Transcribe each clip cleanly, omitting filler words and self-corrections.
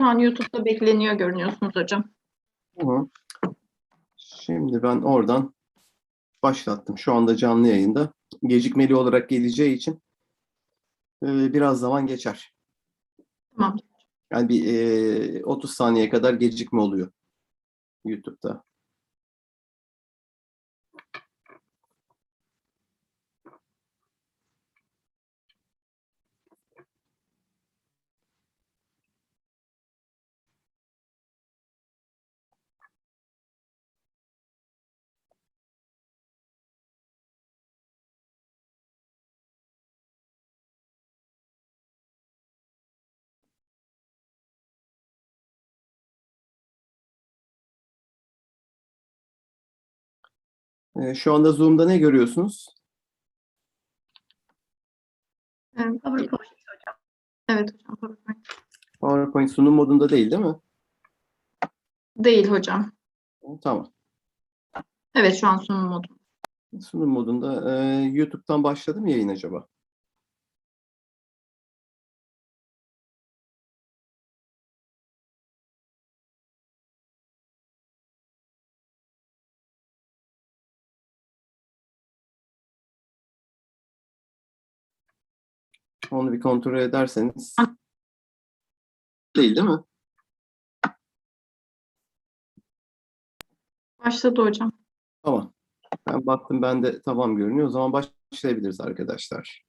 Şu an YouTube'da bekleniyor görünüyorsunuz hocam. Hı. Şimdi ben oradan başlattım. Şu anda canlı yayında. Gecikmeli olarak geleceği için biraz zaman geçer. Tamam. Yani bir 30 saniye kadar gecikme oluyor YouTube'da. Şu anda Zoom'da ne görüyorsunuz? PowerPoint hocam. Evet hocam, PowerPoint. PowerPoint sunum modunda değil mi? Değil hocam. Tamam. Evet, şu an sunum modu. Sunum modunda YouTube'dan başladı mı yayın acaba? Onu bir kontrol ederseniz. Değil mi? Başladı hocam. Tamam. Ben baktım, ben de tamam görünüyor. O zaman başlayabiliriz arkadaşlar.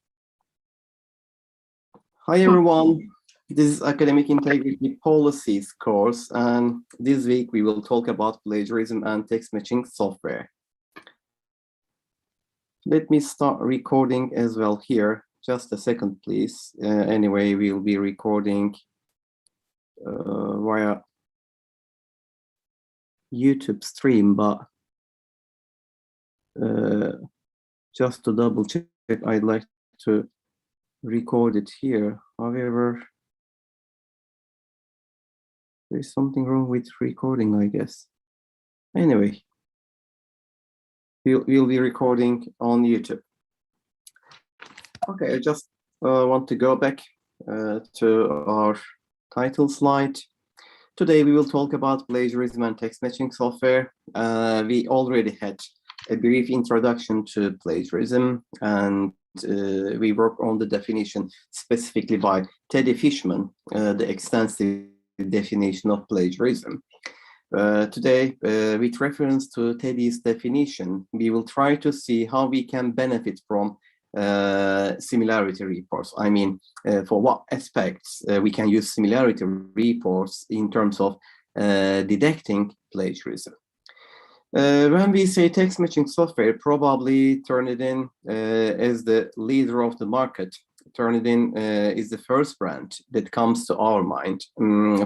Hi everyone. This is Academic Integrity Policies course, and this week we will talk about plagiarism and text matching software. Let me start recording as well here. Just a second, please. Anyway, we'll be recording via YouTube stream, but just to double check, I'd like to record it here. However, there's something wrong with recording, I guess. Anyway, we'll be recording on YouTube. Okay, I just want to go back to our title slide. Today we will talk about plagiarism and text matching software. We already had a brief introduction to plagiarism, and we worked on the definition specifically by Teddy Fishman, the extensive definition of plagiarism. Today, with reference to Teddy's definition, we will try to see how we can benefit from similarity reports. I mean, for what aspects we can use similarity reports in terms of detecting plagiarism. When we say text matching software, probably Turnitin as the leader of the market. Turnitin is the first brand that comes to our mind.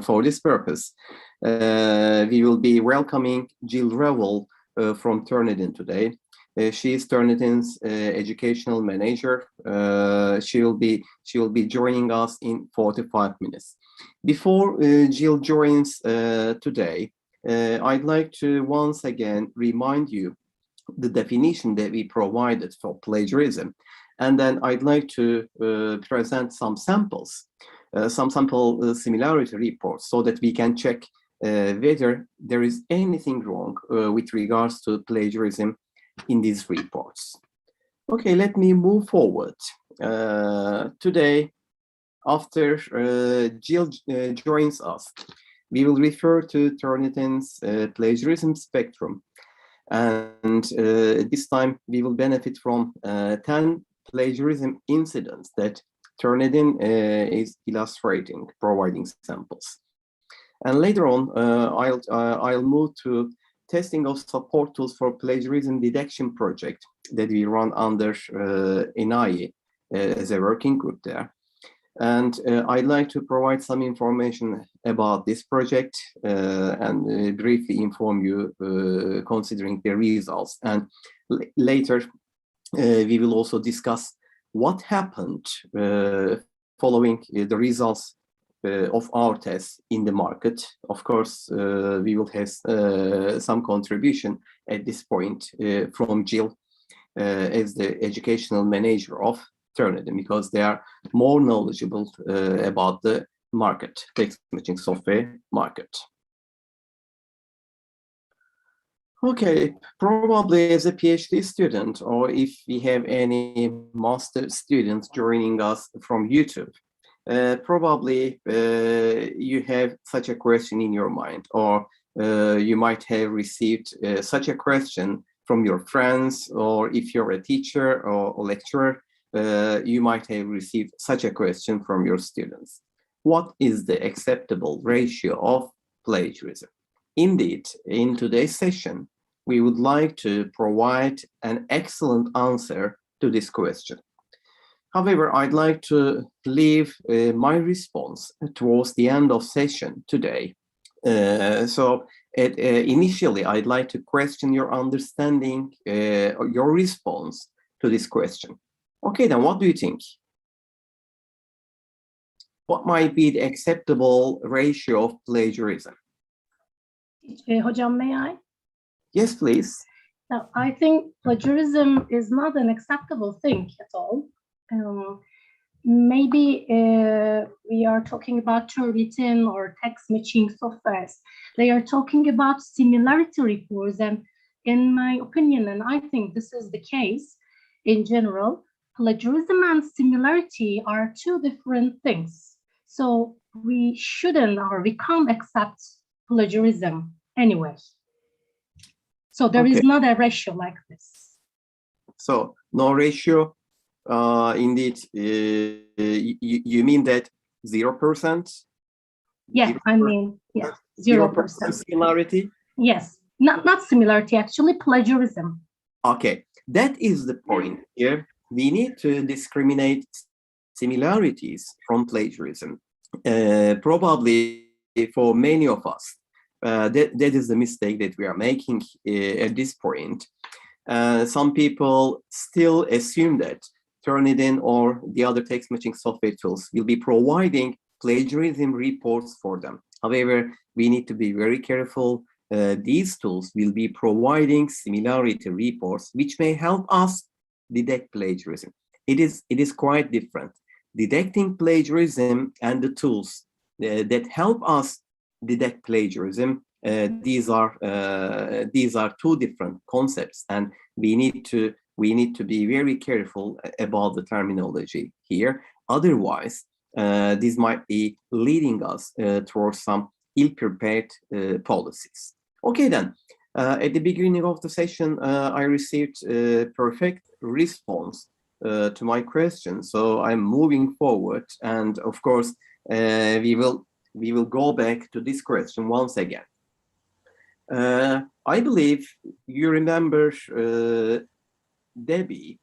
For this purpose, we will be welcoming Gill Rowell from Turnitin today. She is Turnitin's educational manager. She will be joining us in 45 minutes. Before Gill joins today, I'd like to once again remind you the definition that we provided for plagiarism, and then I'd like to present some samples, some sample similarity reports, so that we can check whether there is anything wrong with regards to plagiarism in these reports. Okay, let me move forward. Today, after Gill joins us, we will refer to Turnitin's Plagiarism Spectrum. And this time we will benefit from 10 plagiarism incidents that Turnitin is illustrating, providing samples. And later on, I'll move to testing of support tools for plagiarism detection project that we run under INAI as a working group there. And I'd like to provide some information about this project and briefly inform you considering the results. And later, we will also discuss what happened following the results of our tests in the market. Of course, we will have some contribution at this point from Gill as the educational manager of Turnitin, because they are more knowledgeable about the market, text matching software market. Okay, probably as a PhD student, or if we have any master students joining us from YouTube, probably you have such a question in your mind, or you might have received such a question from your friends, or if you're a teacher or a lecturer, you might have received such a question from your students. What is the acceptable ratio of plagiarism? Indeed, in today's session, we would like to provide an excellent answer to this question. However, I'd like to leave my response towards the end of session today. Initially, I'd like to question your understanding, or your response to this question. Okay, then what do you think? What might be the acceptable ratio of plagiarism? Hocam, may I? Yes, please. Now, I think plagiarism is not an acceptable thing at all. Maybe we are talking about written or text matching softwares. They are talking about similarity reports, and in my opinion, and I think this is the case in general, plagiarism and similarity are two different things. So we shouldn't, or we can't accept plagiarism anyway. So there is not a ratio like this. So no ratio. Indeed, you mean that 0%? Yeah, 0%. I mean, yeah, 0%. Similarity? Yes, not similarity, actually plagiarism. Okay, that is the point here. We need to discriminate similarities from plagiarism. Probably for many of us, that is the mistake that we are making at this point. Some people still assume that Turnitin or the other text matching software tools will be providing plagiarism reports for them. However, we need to be very careful. These tools will be providing similarity reports, which may help us detect plagiarism. It is quite different. Detecting plagiarism and the tools that help us detect plagiarism, these are two different concepts, and we need to be very careful about the terminology here. Otherwise, this might be leading us towards some ill-prepared policies. Okay, then. At the beginning of the session, I received a perfect response to my question, so I'm moving forward, and of course, we will go back to this question once again. I believe you remember Debbie.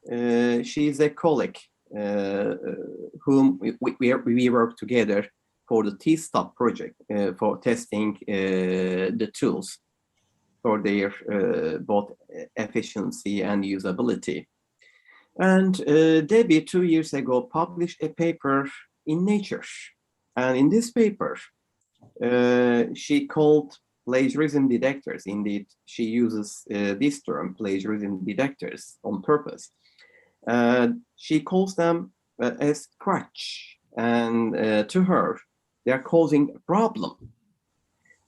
She is a colleague whom we work together for the T-Stop project for testing the tools for their both efficiency and usability. And Debbie 2 years ago published a paper in Nature. And in this paper, she called plagiarism detectors. Indeed, she uses this term, plagiarism detectors, on purpose. She calls them a scratch, and to her, they are causing a problem.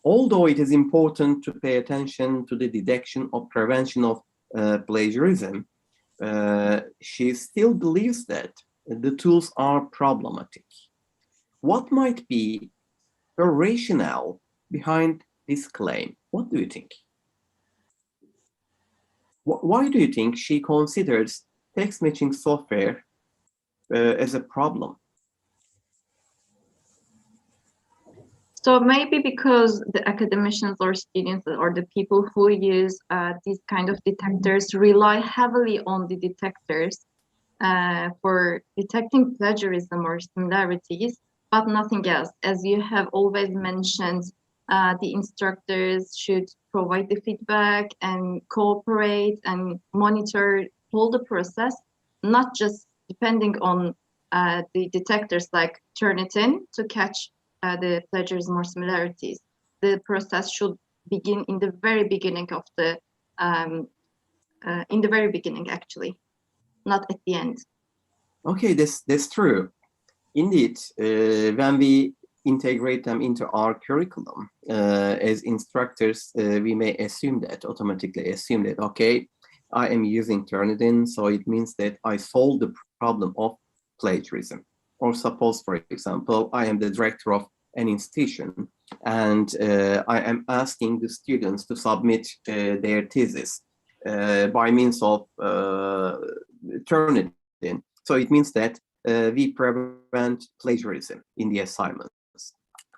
Although it is important to pay attention to the detection or prevention of plagiarism, she still believes that the tools are problematic. What might be the rationale behind this claim? What do you think? Why do you think she considers text matching software as a problem? So maybe because the academicians or students or the people who use these kind of detectors rely heavily on the detectors for detecting plagiarism or similarities, but nothing else. As you have always mentioned, the instructors should provide the feedback and cooperate and monitor all the process, not just depending on the detectors like Turnitin to catch the plagiarism or similarities. The process should begin in the very beginning of the, actually, not at the end. Okay, that's true. Indeed, when we integrate them into our curriculum as instructors, we may automatically assume that, okay, I am using Turnitin, so it means that I solved the problem of plagiarism. Or suppose, for example, I am the director of an institution and I am asking the students to submit their thesis by means of Turnitin. So it means that we prevent plagiarism in the assignments.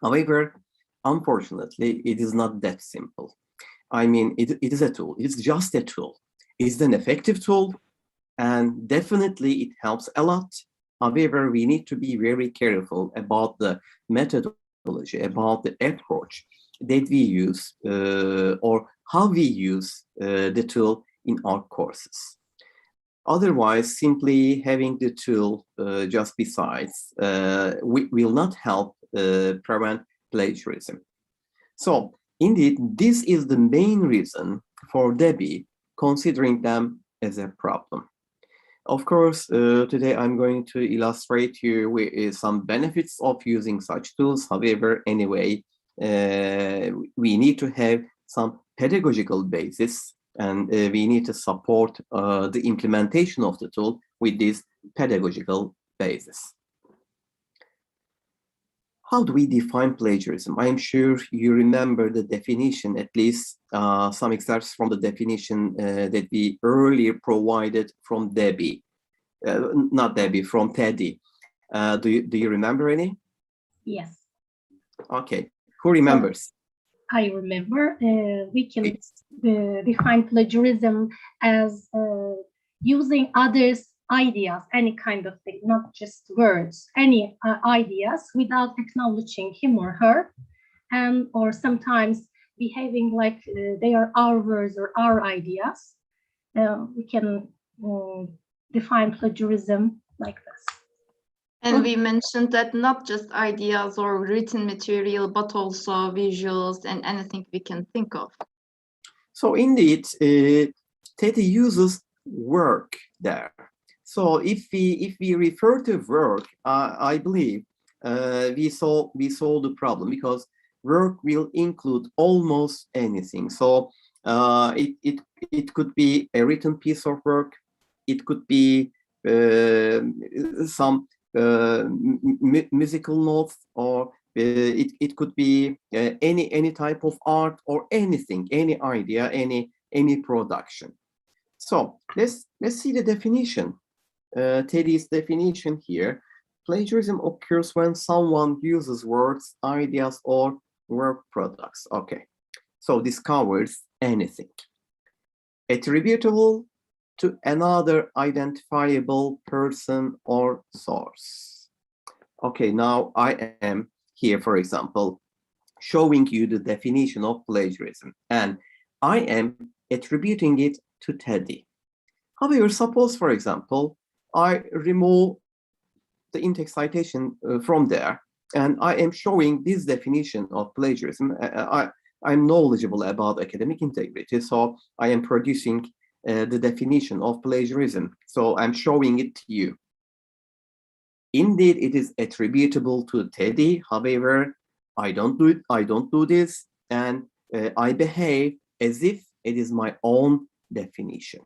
However, unfortunately, it is not that simple. I mean, it is a tool. It's just a tool. It's an effective tool, and definitely it helps a lot. However, we need to be very careful about the methodology, about the approach that we use or how we use the tool in our courses. Otherwise, simply having the tool just besides will not help prevent plagiarism. So indeed, this is the main reason for DEBI considering them as a problem. Of course, today I'm going to illustrate you with some benefits of using such tools. However, anyway, we need to have some pedagogical basis, and we need to support the implementation of the tool with this pedagogical basis. How do we define plagiarism? I'm sure you remember the definition, at least some excerpts from the definition that we earlier provided from DEBI, not DEBI, from TEDI. Do you remember any? Yes. Okay, who remembers? I remember. We can define plagiarism as using others' ideas, any kind of thing, not just words, any ideas without acknowledging him or her, and or sometimes behaving like they are our words or our ideas. We can define plagiarism like this. And we mentioned that not just ideas or written material, but also visuals and anything we can think of. So indeed, TEDI uses work there. So if we refer to work, I believe we solve the problem, because work will include almost anything. So it could be a written piece of work, it could be some musical notes, or it could be any type of art or anything, any idea, any production. So let's see the definition. TEDI's definition here. Plagiarism occurs when someone uses words, ideas, or work products. Okay, so this covers anything attributable to another identifiable person or source. Okay, now I am here, for example, showing you the definition of plagiarism, and I am attributing it to TEDI. However, suppose, for example, I remove the in-text citation from there, and I am showing this definition of plagiarism. I'm knowledgeable about academic integrity, so I am producing the definition of plagiarism. So I'm showing it to you. Indeed, it is attributable to TEDI. However, I don't do it. I don't do this, and I behave as if it is my own definition.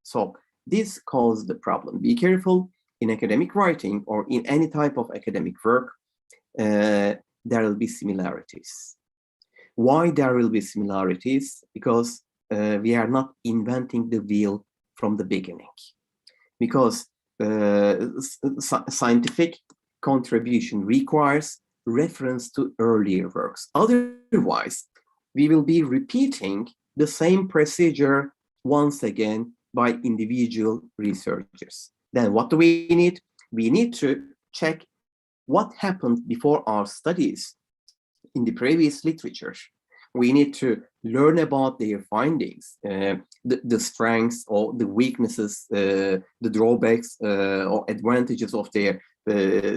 So this causes the problem. Be careful in academic writing or in any type of academic work. There will be similarities. Why there will be similarities? Because we are not inventing the wheel from the beginning. Because scientific contribution requires reference to earlier works. Otherwise, we will be repeating the same procedure once again by individual researchers. Then what do we need? We need to check what happened before our studies in the previous literature. We need to learn about their findings, the strengths or the weaknesses, the drawbacks or advantages of their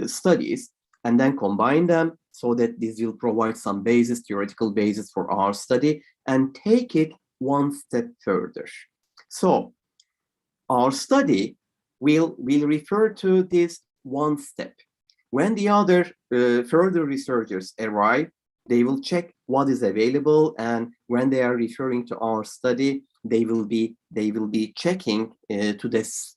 studies, and then combine them so that this will provide some basis, theoretical basis for our study, and take it one step further. So our study will refer to this one step. When the other further researchers arrive, they will check what is available, and when they are referring to our study, they will be checking to this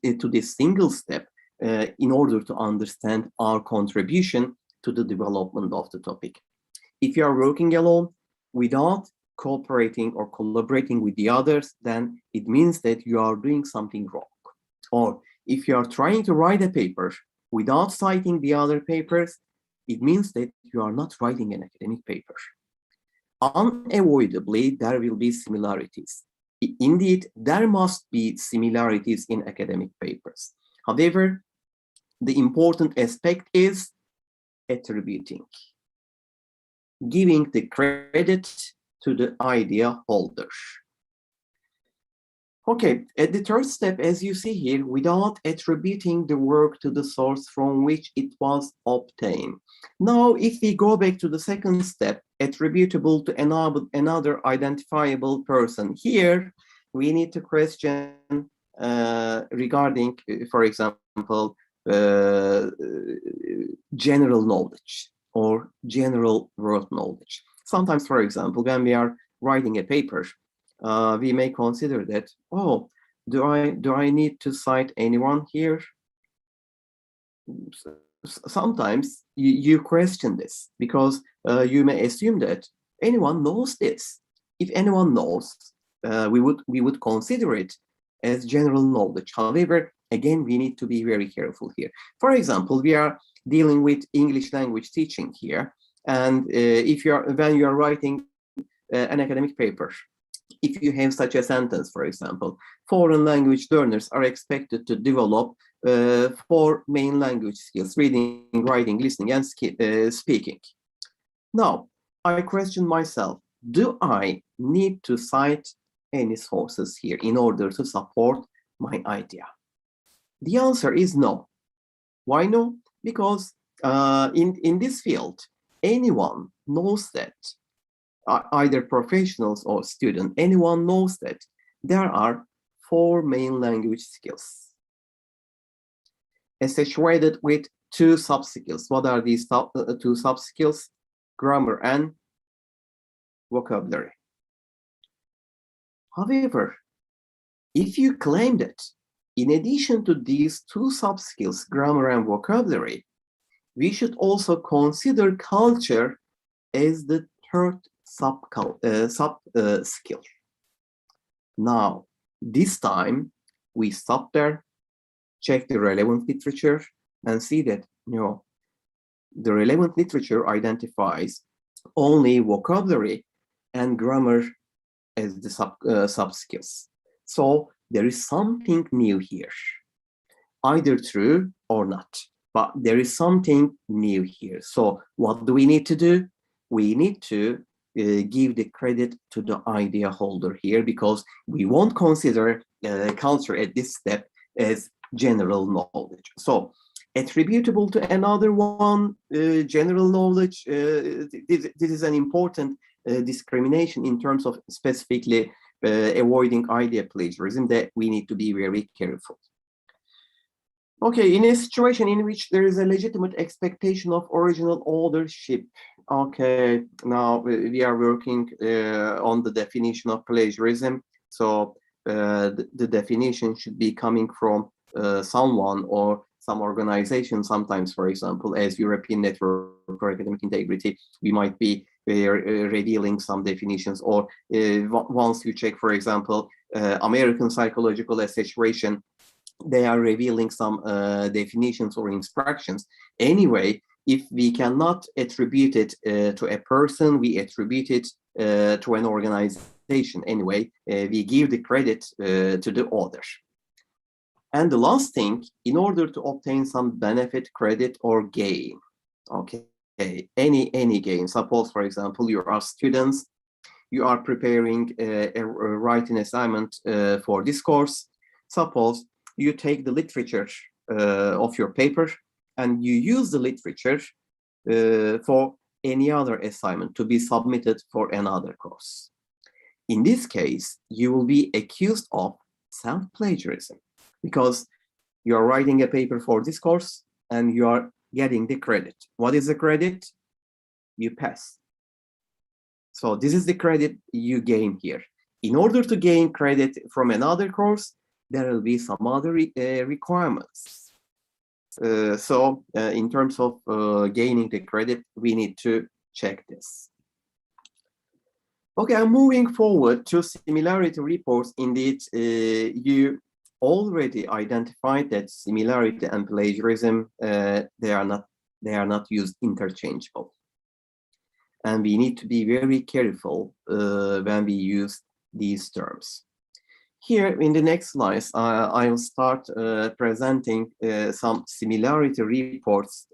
single step in order to understand our contribution to the development of the topic. If you are working alone without cooperating or collaborating with the others, then it means that you are doing something wrong. Or if you are trying to write a paper without citing the other papers, it means that you are not writing an academic paper. Unavoidably, there will be similarities. Indeed, there must be similarities in academic papers. However, the important aspect is attributing, giving the credit to the idea holder. Okay, at the third step, as you see here, without attributing the work to the source from which it was obtained. Now, if we go back to the second step, attributable to another identifiable person, here we need to question regarding, for example, general knowledge or general world knowledge. Sometimes, for example, when we are writing a paper, we may consider that, oh, do I need to cite anyone here? Sometimes you question this because you may assume that anyone knows this. If anyone knows, we would consider it as general knowledge. However, again, we need to be very careful here. For example, we are dealing with English language teaching here, and when you are writing an academic paper, if you have such a sentence, for example, foreign language learners are expected to develop 4 main language skills: reading, writing, listening, and speaking. Now, I question myself, do I need to cite any sources here in order to support my idea? The answer is no. Why no? Because in this field, anyone knows that, either professionals or students, anyone knows that there are 4 main language skills associated with 2 sub-skills. What are these 2 sub-skills? Grammar and vocabulary. However, if you claim that in addition to these 2 sub-skills, grammar and vocabulary, we should also consider culture as the third sub-skill. Now, this time we stop there, check the relevant literature, and see that the relevant literature identifies only vocabulary and grammar as the sub-skills. So there is something new here, either true or not, but there is something new here. So what do we need to do? We need to give the credit to the idea holder here, because we won't consider culture at this step as general knowledge. So attributable to another one, general knowledge, this is an important discrimination in terms of specifically avoiding idea plagiarism that we need to be very careful. Okay, in a situation in which there is a legitimate expectation of original authorship, okay, now we are working on the definition of plagiarism. So the definition should be coming from someone or some organization. Sometimes, for example, as European Network for Academic Integrity, we might be revealing some definitions, or once you check, for example, American Psychological Association, they are revealing some definitions or instructions. Anyway, if we cannot attribute it to a person, we attribute it to an organization. Anyway, we give the credit to the author. And the last thing, in order to obtain some benefit, credit, or gain, okay, any gain. Suppose, for example, you are students, you are preparing a writing assignment for this course. Suppose you take the literature of your paper and you use the literature for any other assignment to be submitted for another course. In this case, you will be accused of self-plagiarism, because you are writing a paper for this course and you are getting the credit. What is the credit? You pass. So this is the credit you gain here. In order to gain credit from another course, there will be some other requirements. So in terms of gaining the credit, we need to check this. Okay, I'm moving forward to similarity reports. Indeed, you already identified that similarity and plagiarism, they are not used interchangeable. And we need to be very careful when we use these terms. Here in the next slides, I will start presenting some similarity reports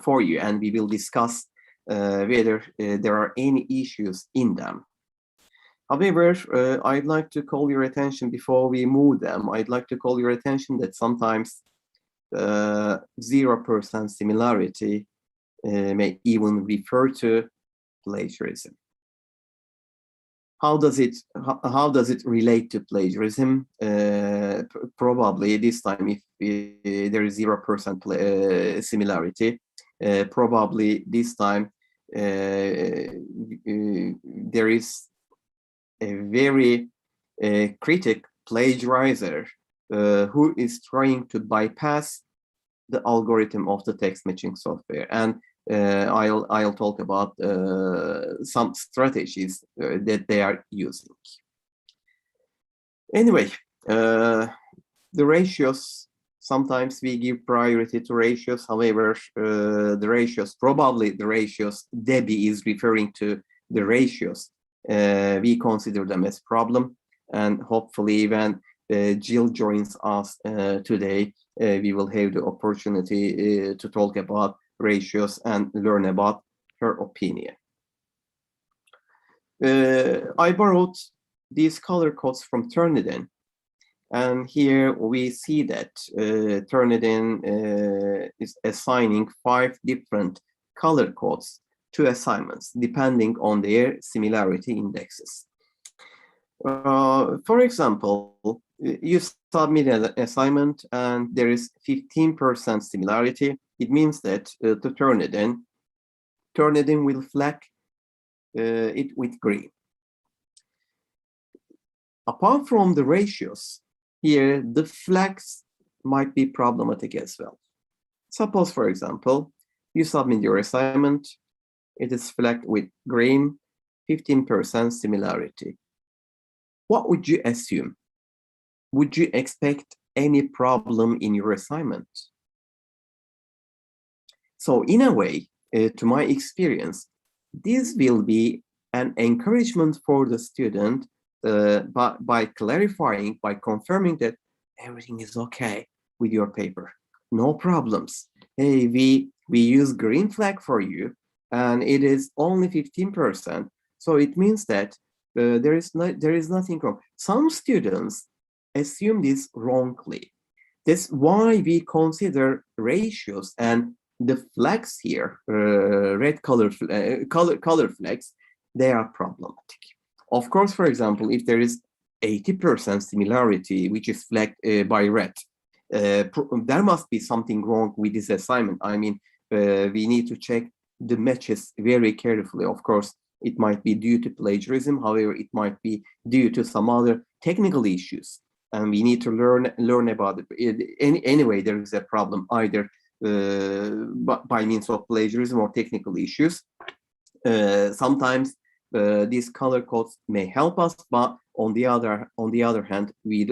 for you, and we will discuss whether there are any issues in them. However, I'd like to call your attention before we move them. I'd like to call your attention that sometimes 0% similarity may even refer to plagiarism. How does it relate to plagiarism? Probably this time, if there is 0% similarity, probably this time there is a very critic plagiarizer who is trying to bypass the algorithm of the text matching software. And I'll talk about some strategies that they are using. Anyway, the ratios, sometimes we give priority to ratios. However, the ratios, probably the ratios Debbie is referring to, the ratios, we consider them as problem. And hopefully when Gill joins us today, we will have the opportunity to talk about ratios and learn about her opinion. I borrowed these color codes from Turnitin, and here we see that Turnitin is assigning 5 different color codes to assignments depending on their similarity indexes. For example, you submit an assignment and there is 15% similarity. It means that to Turnitin will flag it with green. Apart from the ratios, here the flags might be problematic as well. Suppose, for example, you submit your assignment, it is flagged with green, 15% similarity. What would you assume? Would you expect any problem in your assignment? So in a way, to my experience, this will be an encouragement for the student by clarifying, by confirming that everything is okay with your paper, no problems. Hey, we use green flag for you, and it is only 15%. So it means that there is nothing wrong. Some students assume this wrongly. That's why we consider ratios and the flags here, red color flags, they are problematic. Of course, for example, if there is 80% similarity, which is flagged by red, there must be something wrong with this assignment. I mean, we need to check the matches very carefully. Of course, it might be due to plagiarism. However, it might be due to some other technical issues, and we need to learn about it. Anyway, there is a problem either by means of plagiarism or technical issues. Sometimes these color codes may help us, but on the other hand, we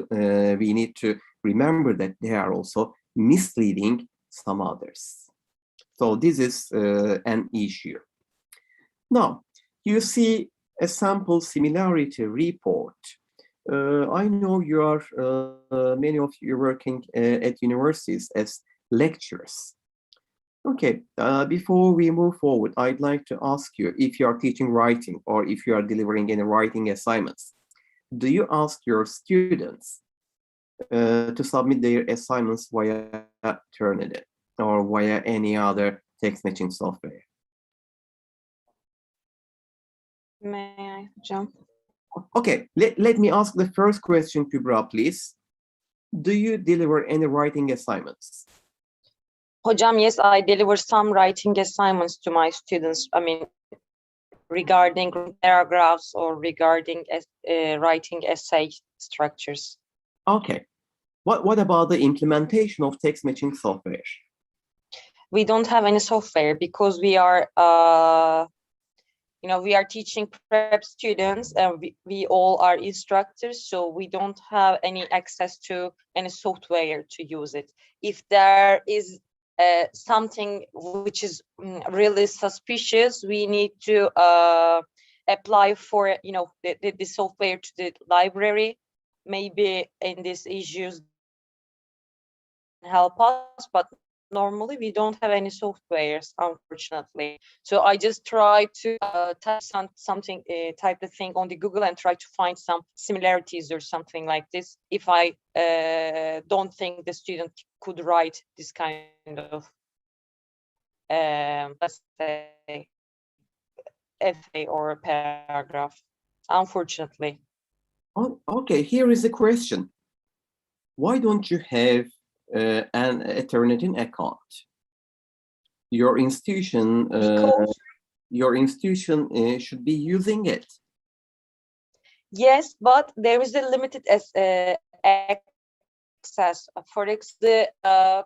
need to remember that they are also misleading some others. So this is an issue. Now, you see a sample similarity report. I know you are, many of you working at universities as lecturers. Okay, before we move forward, I'd like to ask you if you are teaching writing or if you are delivering any writing assignments. Do you ask your students to submit their assignments via Turnitin or via any other text matching software? May I jump? Okay, let me ask the first question, Kübra, please. Do you deliver any writing assignments? Hocam, yes, I deliver some writing assignments to my students. I mean, regarding paragraphs or regarding writing essay structures. Okay. What about the implementation of text matching software? We don't have any software because we are, we are teaching prep students and we all are instructors, so we don't have any access to any software to use it. If there is something which is really suspicious, we need to apply for, the software to the library. Maybe in these issues help us, but normally we don't have any softwares, unfortunately. So I just try to type something, type the thing on the Google and try to find some similarities or something like this. If I don't think the student could write this kind of, let's say, essay or a paragraph, unfortunately. Oh, okay, here is a question. Why don't you have an Turnitin account? Your institution, should be using it. Yes, but there is a limited access. For the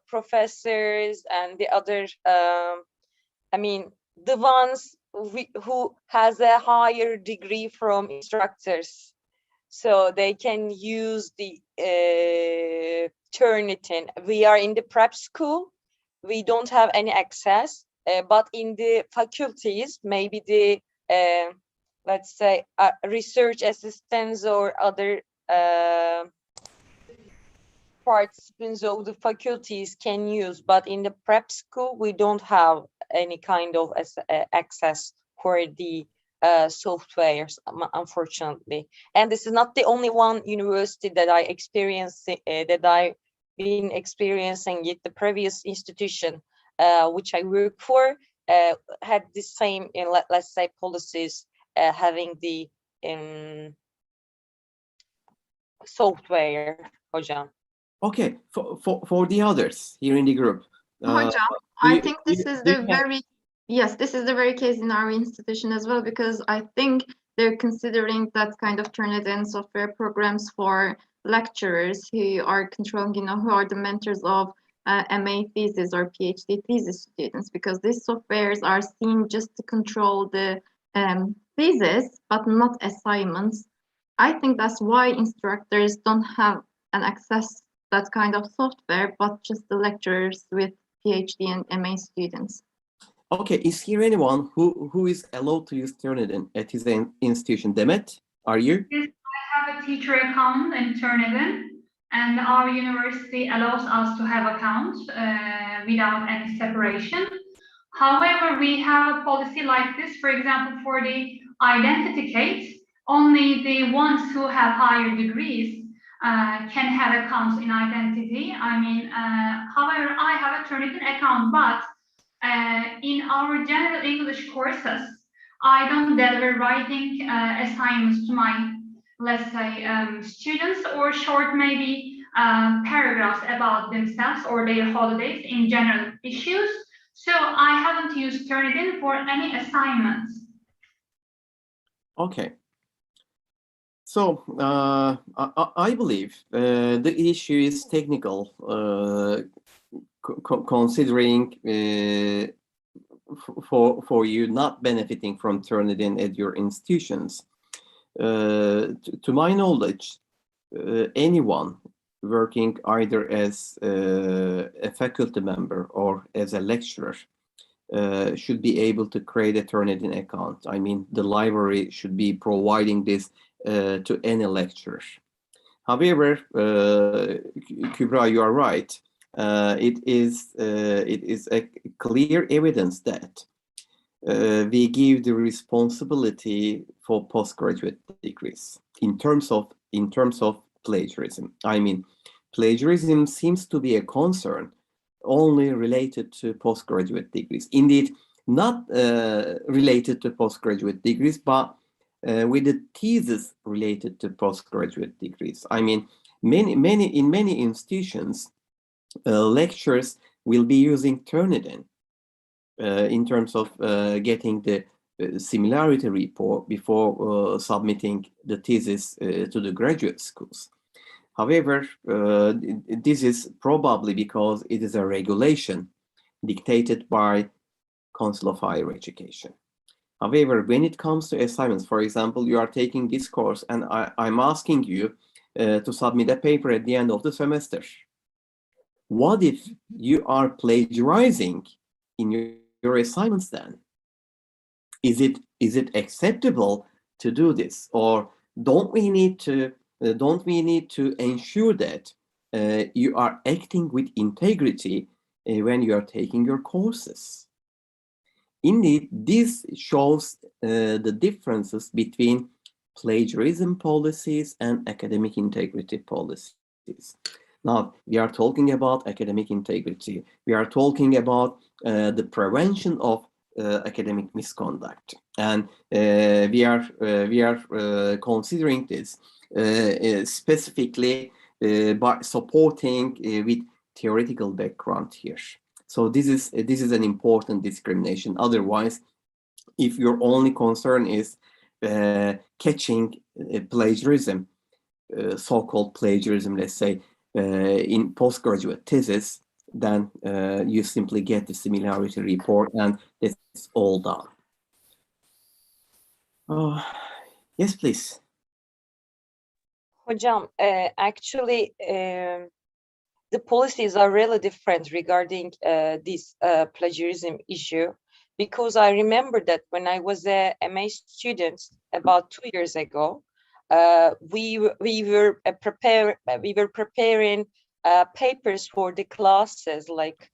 professors and the other, I mean, the ones who has a higher degree from instructors, so they can use the Turnitin. We are in the prep school. We don't have any access, but in the faculties, maybe the let's say research assistants or other participants of the faculties can use, but in the prep school we don't have any kind of access for the softwares, unfortunately. And this is not the only one university that I experienced, that I've been experiencing it. The previous institution which I work for had the same, let's say, policies, having the software, hocam. Okay, for the others here in the group. Hocam, I think this is the very case in our institution as well, because I think they're considering that kind of Turnitin software programs for lecturers who are controlling, who are the mentors of MA thesis or PhD thesis students, because these softwares are seen just to control the thesis, but not assignments. I think that's why instructors don't have an access that kind of software, but just the lecturers with PhD and MA students. Okay, is here anyone who is allowed to use Turnitin at his institution? Demet, are you? Yes, I have a teacher account in Turnitin, and our university allows us to have accounts without any separation. However, we have a policy like this, for example, for the identity case, only the ones who have higher degrees can have accounts in identity. I mean, however, I have a Turnitin account, but in our general English courses, I don't deliver writing assignments to my, let's say, students, or short maybe paragraphs about themselves or their holidays in general issues. So I haven't used Turnitin for any assignments. Okay. So I believe the issue is technical, considering for you not benefiting from Turnitin at your institutions. To my knowledge, anyone working either as a faculty member or as a lecturer should be able to create a Turnitin account. I mean, the library should be providing this to any lecturer. However, Kübra, you are right. It is a clear evidence that we give the responsibility for postgraduate degrees in terms of plagiarism. I mean, plagiarism seems to be a concern only related to postgraduate degrees. Indeed, not related to postgraduate degrees, but with the thesis related to postgraduate degrees. I mean, in many institutions, lecturers will be using Turnitin in terms of getting the similarity report before submitting the thesis to the graduate schools. However, this is probably because it is a regulation dictated by Council of Higher Education. However, when it comes to assignments, for example, you are taking this course and I'm asking you to submit a paper at the end of the semester. What if you are plagiarizing in your assignments then? Is it acceptable to do this, or don't we need to ensure that you are acting with integrity when you are taking your courses? Indeed, this shows the differences between plagiarism policies and academic integrity policies. Now, we are talking about academic integrity. We are talking about the prevention of academic misconduct, and we are considering this specifically by supporting with theoretical background here. So this is an important discrimination. Otherwise, if your only concern is catching plagiarism, so-called plagiarism, let's say, in postgraduate thesis, then you simply get the similarity report and it's all done. Yes, please. Hocam, actually, the policies are really different regarding this plagiarism issue, because I remember that when I was a MA student about 2 years ago, we were preparing papers for the classes, like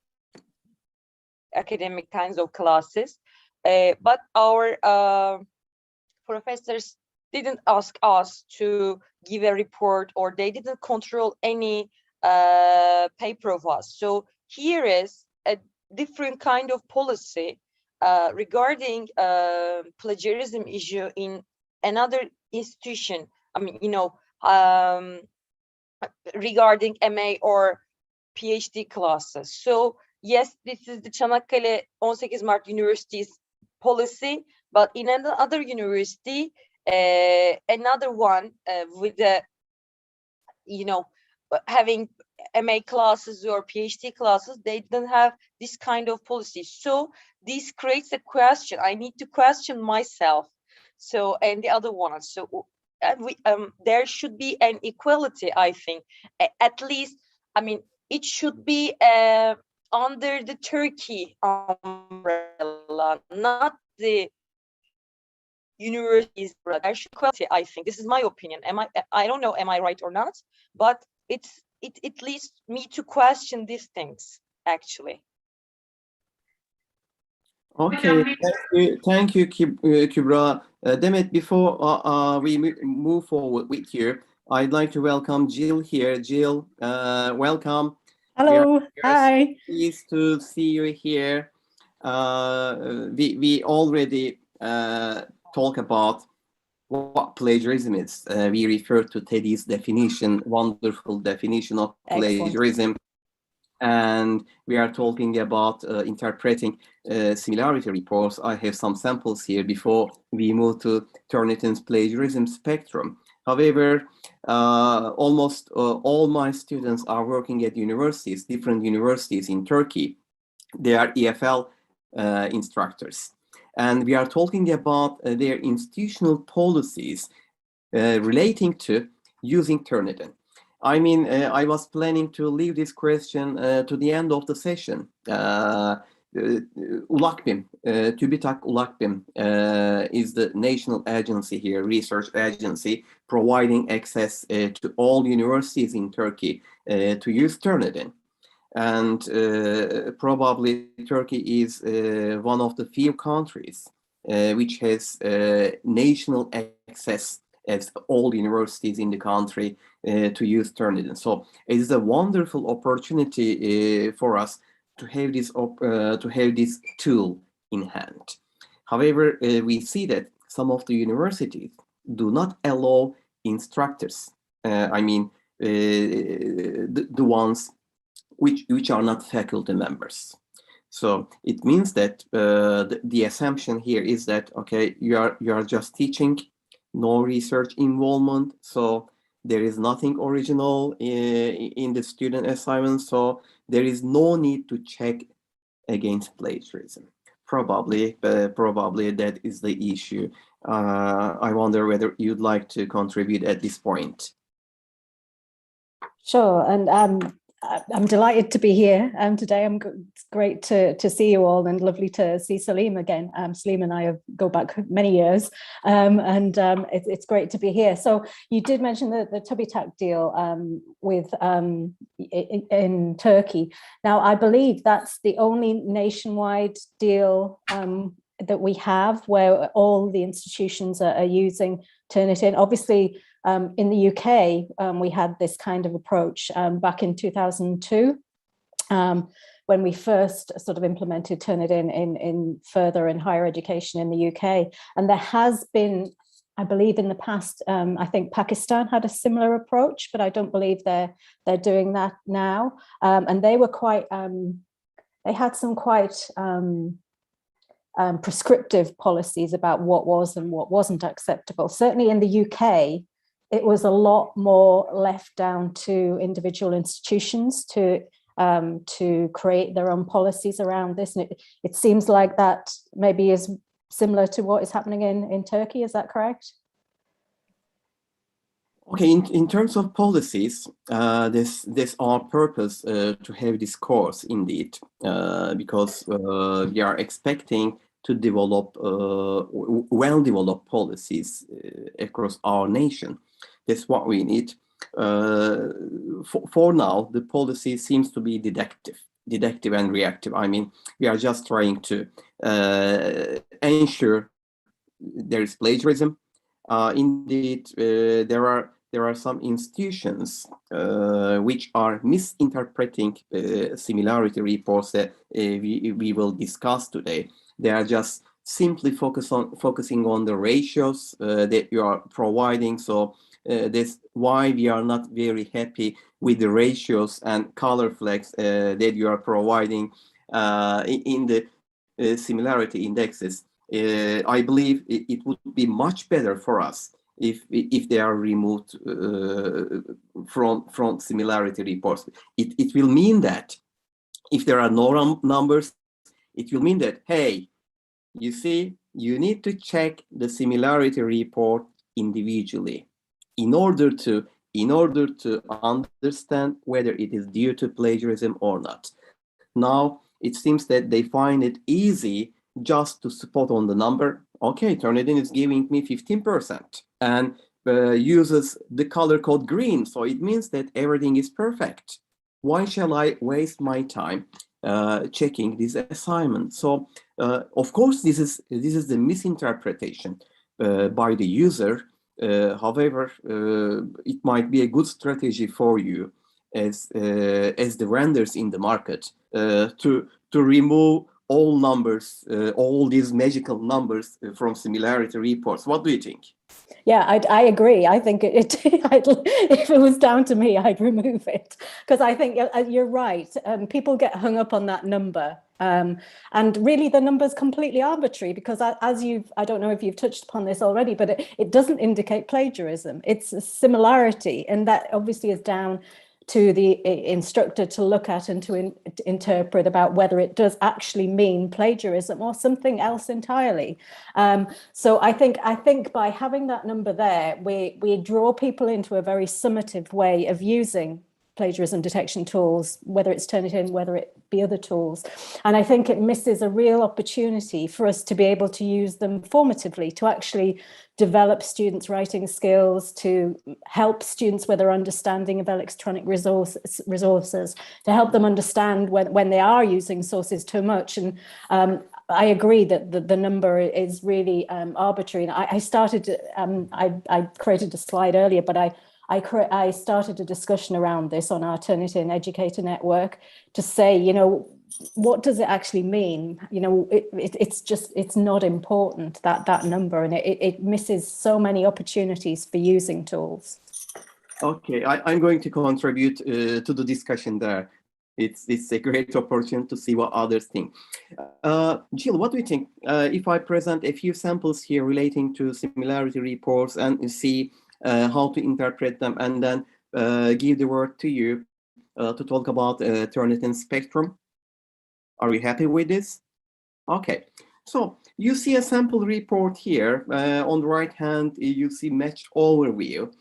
academic kinds of classes, but our professors didn't ask us to give a report, or they didn't control any paper of us. So here is a different kind of policy regarding plagiarism issue in another institution. I mean, you know, regarding MA or PhD classes. So yes, this is the Çanakkale 18 Mart University's policy, but in another university, another one with the, you know, having MA classes or PhD classes, they don't have this kind of policy. So this creates a question. I need to question myself. So, and the other one. So there should be an equality, I think. At least, I mean, it should be under the Turkey umbrella, not the universities. There should be equality, I think. This is my opinion. I don't know, am I right or not? But it leads me to question these things, actually. Okay, thank you, Kübra. Demet, before we move forward with you, I'd like to welcome Gill here. Gill, welcome. Hello, hi. Pleased to see you here. We already talk about what plagiarism is. We refer to Teddy's definition, wonderful definition of plagiarism. And we are talking about interpreting similarity reports. I have some samples here before we move to Turnitin's plagiarism spectrum. However, almost all my students are working at universities, different universities in Turkey. They are EFL instructors. And we are talking about their institutional policies relating to using Turnitin. I mean, I was planning to leave this question to the end of the session. ULAKBİM, TÜBİTAK ULAKBİM is the national agency here, research agency, providing access to all universities in Turkey to use Turnitin. And probably Turkey is one of the few countries which has national access as all universities in the country to use Turnitin. So it is a wonderful opportunity for us to have this tool in hand. However, we see that some of the universities do not allow instructors, I mean, the ones which are not faculty members. So it means that the assumption here is that, okay, you are just teaching, no research involvement, so there is nothing original in the student assignment, so there is no need to check against plagiarism. Probably that is the issue. I wonder whether you'd like to contribute at this point. Sure, and I'm delighted to be here today. It's great to see you all, and lovely to see Salim again. Salim and I go back many years, and it's great to be here. So you did mention the TÜBİTAK deal in Turkey. Now, I believe that's the only nationwide deal that we have where all the institutions are using Turnitin. Obviously, in the UK, we had this kind of approach back in 2002, when we first sort of implemented Turnitin in further and higher education in the UK. And there has been, I believe in the past, I think Pakistan had a similar approach, but I don't believe they're doing that now. And they were quite, they had some quite prescriptive policies about what was and what wasn't acceptable. Certainly in the UK, it was a lot more left down to individual institutions to create their own policies around this. And it seems like that maybe is similar to what is happening in Turkey. Is that correct? Okay, in terms of policies, this our purpose to have this course indeed, because we are expecting to develop well-developed policies across our nation. That's what we need. For now, the policy seems to be deductive and reactive. I mean, we are just trying to ensure there is plagiarism. Indeed, there are some institutions which are misinterpreting similarity reports that we will discuss today. They are just simply focusing on the ratios that you are providing. So that's why we are not very happy with the ratios and color flags that you are providing in the similarity indexes. I believe it would be much better for us if they are removed from similarity reports. It will mean that if there are no numbers, it will mean that, hey, you see, you need to check the similarity report individually in order to understand whether it is due to plagiarism or not. Now, it seems that they find it easy just to spot on the number. Okay, Turnitin is giving me 15% and uses the color code green. So it means that everything is perfect. Why shall I waste my time checking this assignment? So of course, this is the misinterpretation by the user. However, it might be a good strategy for you as the vendors in the market to remove all numbers, all these magical numbers from similarity reports. What do you think? Yeah, I agree. I think if it was down to me, I'd remove it, because I think you're right. People get hung up on that number. And really the number is completely arbitrary, because I don't know if you've touched upon this already, but it doesn't indicate plagiarism. It's a similarity, and that obviously is down to the instructor to look at and to interpret about whether it does actually mean plagiarism or something else entirely. So I think by having that number there, we draw people into a very summative way of using plagiarism detection tools, whether it's Turnitin, whether it be other tools. And I think it misses a real opportunity for us to be able to use them formatively, to actually develop students' writing skills, to help students with their understanding of electronic resources, to help them understand when they are using sources too much. And I agree that the number is really arbitrary. And I created a slide earlier, but I started a discussion around this on our Turnitin Educator Network to say, you know, what does it actually mean? You know, it's not important, that number, and it misses so many opportunities for using tools. Okay, I'm going to contribute to the discussion there. it's a great opportunity to see what others think. Gill, what do you think? If I present a few samples here relating to similarity reports and see how to interpret them, and then give the word to you to talk about Turnitin spectrum. Are you happy with this? Okay. So you see a sample report here. On the right hand, you see match overview.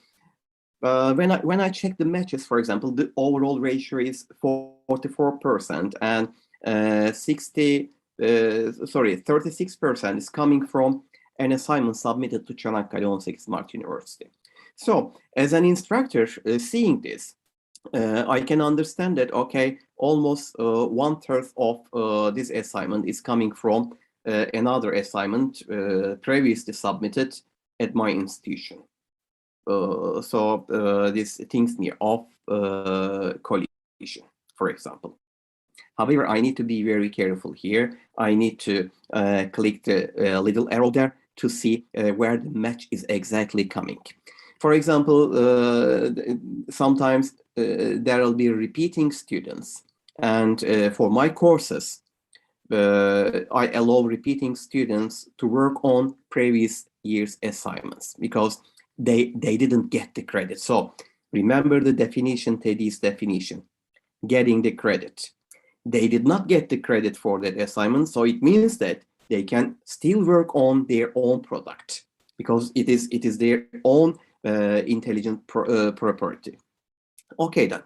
When I check the matches, for example, the overall ratio is 44%, and 36% is coming from an assignment submitted to Çanakkale 18 Mart University. So as an instructor seeing this, I can understand that, okay, almost 1/3 of this assignment is coming from another assignment previously submitted at my institution. So these things near off collision, for example. However, I need to be very careful here. I need to click the little arrow there to see where the match is exactly coming. For example, sometimes there will be repeating students, and for my courses, I allow repeating students to work on previous year's assignments because they didn't get the credit. So remember the definition, Teddy's definition, getting the credit. They did not get the credit for that assignment, so it means that they can still work on their own product because it is their own intelligent property. Okay then.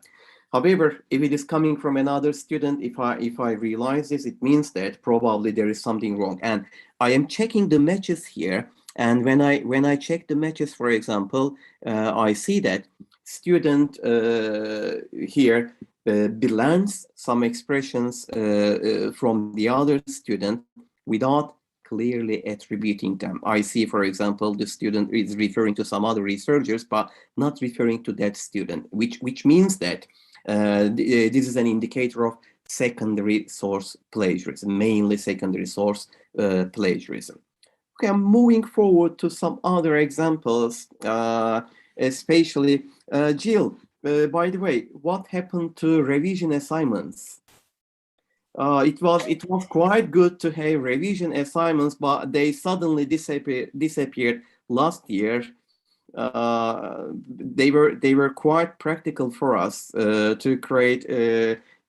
However, if it is coming from another student, if I realize this, it means that probably there is something wrong. And I am checking the matches here. And when I check the matches, for example, I see that student here blends some expressions from the other student without clearly attributing them. I see, for example, the student is referring to some other researchers, but not referring to that student, which means that this is an indicator of secondary source plagiarism, mainly secondary source plagiarism. Okay, I'm moving forward to some other examples, especially Gill. By the way, what happened to revision assignments? It was quite good to have revision assignments, but they suddenly disappeared last year. They were quite practical for us to create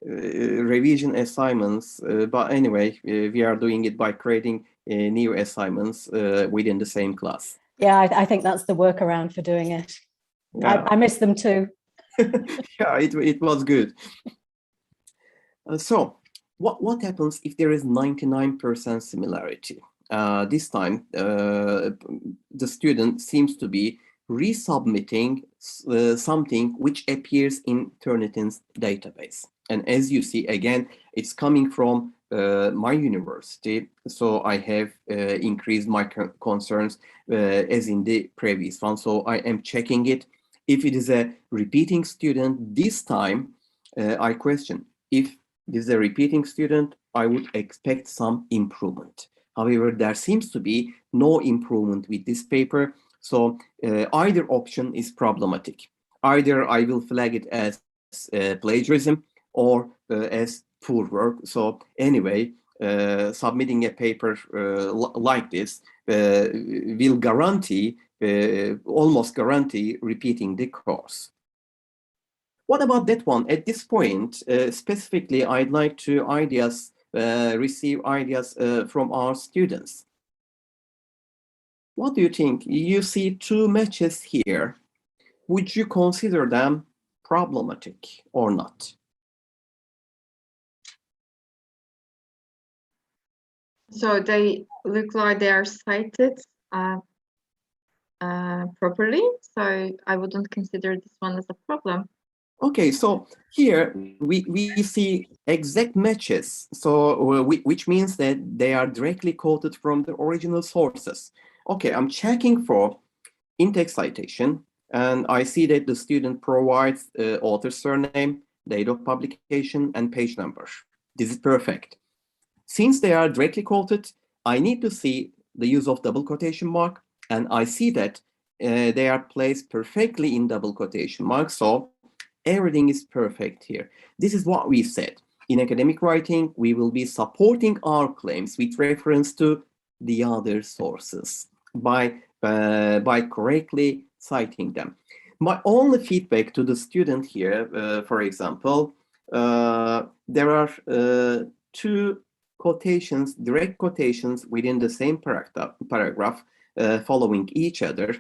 revision assignments. But anyway, we are doing it by creating new assignments within the same class. Yeah, I think that's the workaround for doing it. Yeah. I miss them too. Yeah, it was good. So what happens if there is 99% similarity? This time, the student seems to be resubmitting something which appears in Turnitin's database. And as you see, again, it's coming from my university. So I have increased my concerns as in the previous one. So I am checking it. If it is a repeating student, this time I question. If this is a repeating student, I would expect some improvement. However, there seems to be no improvement with this paper. So either option is problematic. Either I will flag it as plagiarism or as poor work. So anyway, submitting a paper like this will guarantee, almost guarantee repeating the course. What about that one? At this point, specifically, I'd like to receive ideas from our students. What do you think? You see two matches here. Would you consider them problematic or not? So they look like they are cited properly. So I wouldn't consider this one as a problem. Okay, so here we see exact matches, so which means that they are directly quoted from the original sources. Okay, I'm checking for in-text citation, and I see that the student provides author surname, date of publication, and page number. This is perfect. Since they are directly quoted, I need to see the use of double quotation mark, and I see that they are placed perfectly in double quotation marks. So everything is perfect here. This is what we said. In academic writing, we will be supporting our claims with reference to the other sources by correctly citing them. My only feedback to the student here, for example, there are two quotations, direct quotations within the same paragraph following each other.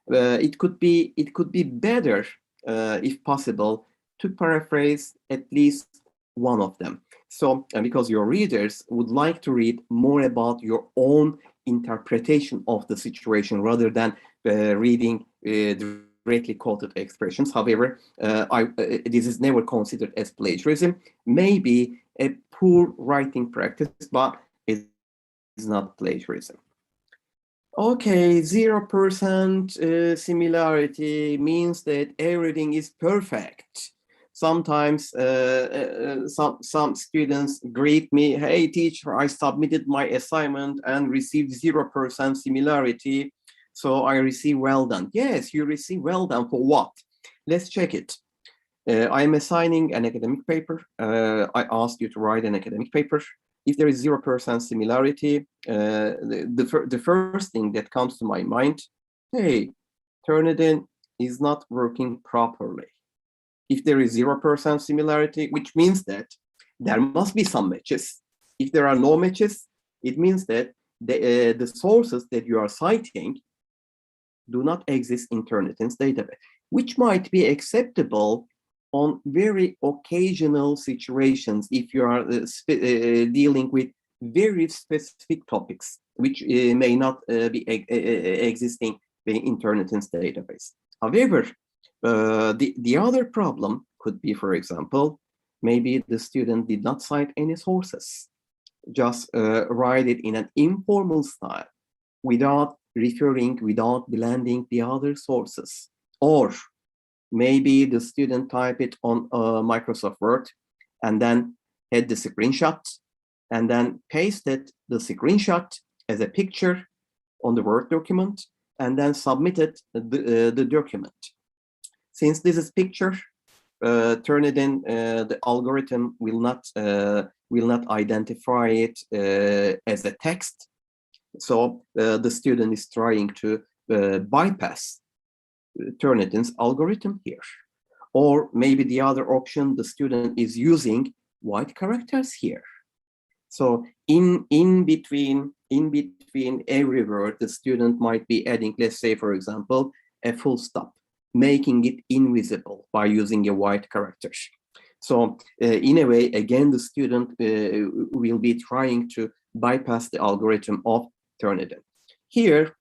It could be better, if possible, to paraphrase at least one of them. So, because your readers would like to read more about your own interpretation of the situation rather than reading directly quoted expressions. However, this is never considered as plagiarism. Maybe a poor writing practice, but it's not plagiarism. Okay, 0% similarity means that everything is perfect. Sometimes some students greet me, hey teacher, I submitted my assignment and received 0% similarity, so I receive well done. Yes, you receive well done for what? Let's check it. I am assigning an academic paper. I asked you to write an academic paper. If there is 0% similarity, the first thing that comes to my mind, hey, Turnitin is not working properly. If there is 0% similarity, which means that there must be some matches. If there are no matches, it means that the sources that you are citing do not exist in Turnitin's database, which might be acceptable on very occasional situations if you are dealing with very specific topics, which may not be existing in Turnitin's database. However, the other problem could be, for example, maybe the student did not cite any sources, just write it in an informal style without referring, without blending the other sources. Or maybe the student type it on Microsoft Word and then had the screenshot and then pasted the screenshot as a picture on the Word document and then submitted the document. Since this is picture, Turnitin, the algorithm will not identify it as a text. So the student is trying to bypass Turnitin's algorithm here. Or maybe the other option, the student is using white characters here. So in between every word, the student might be adding, let's say, for example, a full stop, making it invisible by using a white character. So in a way, again, the student will be trying to bypass the algorithm of Turnitin. Here,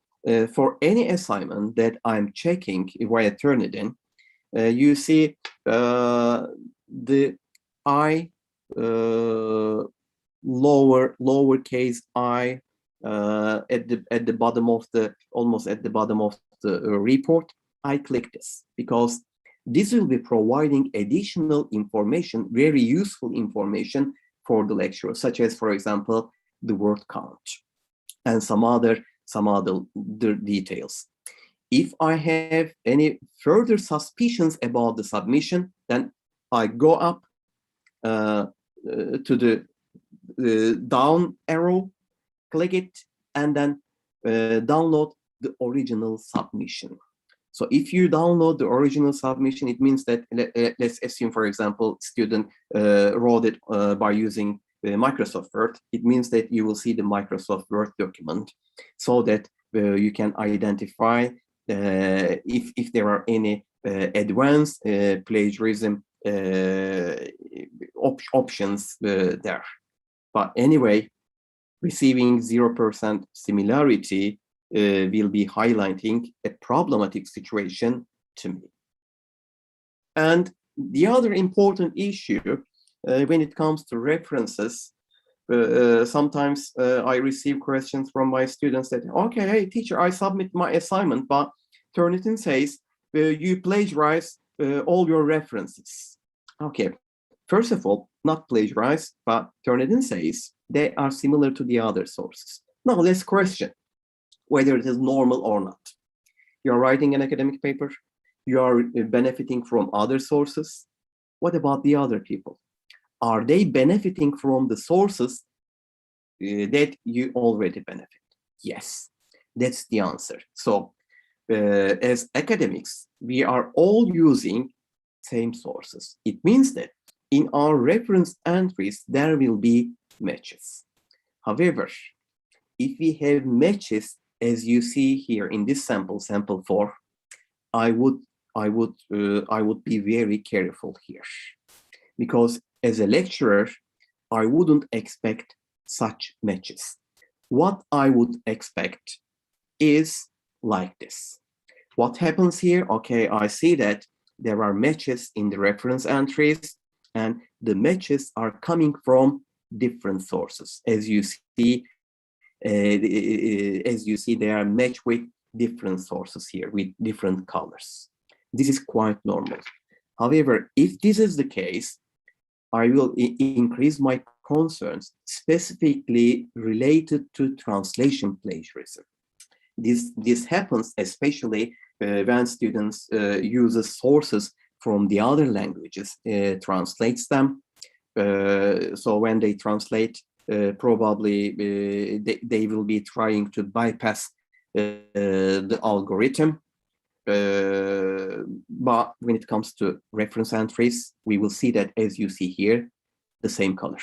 for any assignment that I'm checking via Turnitin, you see the I lowercase I at the bottom of the, almost at the bottom of the report. I click this because this will be providing additional information, very useful information for the lecturer, such as, for example, the word count and some other details. If I have any further suspicions about the submission, then I go up to the down arrow, click it, and then download the original submission. So if you download the original submission, it means that, let's assume, for example, student wrote it by using Microsoft Word. It means that you will see the Microsoft Word document so that you can identify if there are any advanced plagiarism options there. But anyway, receiving 0% similarity will be highlighting a problematic situation to me. And the other important issue when it comes to references, sometimes I receive questions from my students that, okay, hey teacher, I submit my assignment, but Turnitin says you plagiarize all your references. Okay, first of all, not plagiarize, but Turnitin says they are similar to the other sources. Now let's question whether it is normal or not. You're writing an academic paper, you are benefiting from other sources. What about the other people? Are they benefiting from the sources that you already benefit? Yes, that's the answer. So as academics, we are all using same sources. It means that in our reference entries, there will be matches. However, if we have matches, as you see here in this sample 4, I would be very careful here, because as a lecturer, I wouldn't expect such matches. What I would expect is like this. What happens here? Okay, I see that there are matches in the reference entries, and the matches are coming from different sources. As you see, they are matched with different sources here with different colors. This is quite normal. However, if this is the case, I will increase my concerns specifically related to translation plagiarism. This happens especially when students use sources from the other languages, translates them. So when they translate, probably they will be trying to bypass the algorithm. But when it comes to reference entries, we will see that, as you see here, the same color.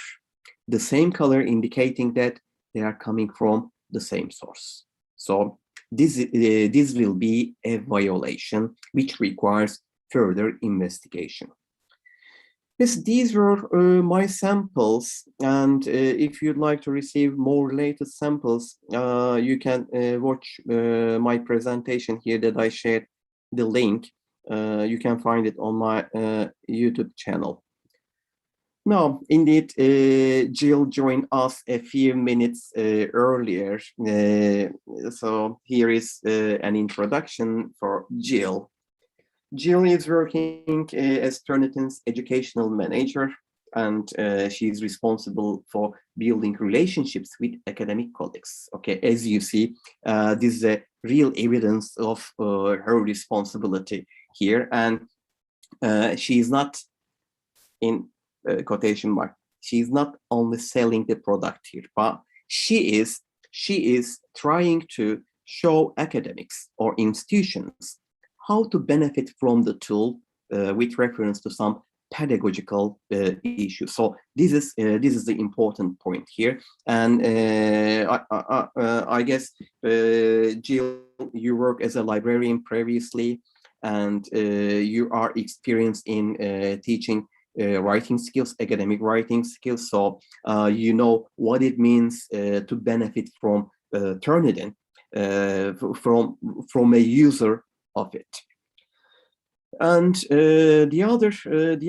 The same color indicating that they are coming from the same source. So this will be a violation which requires further investigation. Yes, these were my samples, and if you'd like to receive more latest samples, you can watch my presentation here that I shared the link. You can find it on my YouTube channel. Now, indeed, Gill joined us a few minutes earlier. So here is an introduction for Gill. Gill is working as Turnitin's educational manager, and she is responsible for building relationships with academic colleagues. Okay, as you see, this is a real evidence of her responsibility here, and she is not, in quotation mark, she is not only selling the product here, but she is trying to show academics or institutions how to benefit from the tool with reference to some pedagogical issues. So this is the important point here. And I guess, Gill, you work as a librarian previously, and you are experienced in teaching writing skills, academic writing skills. So you know what it means to benefit from Turnitin, from a user of it. And the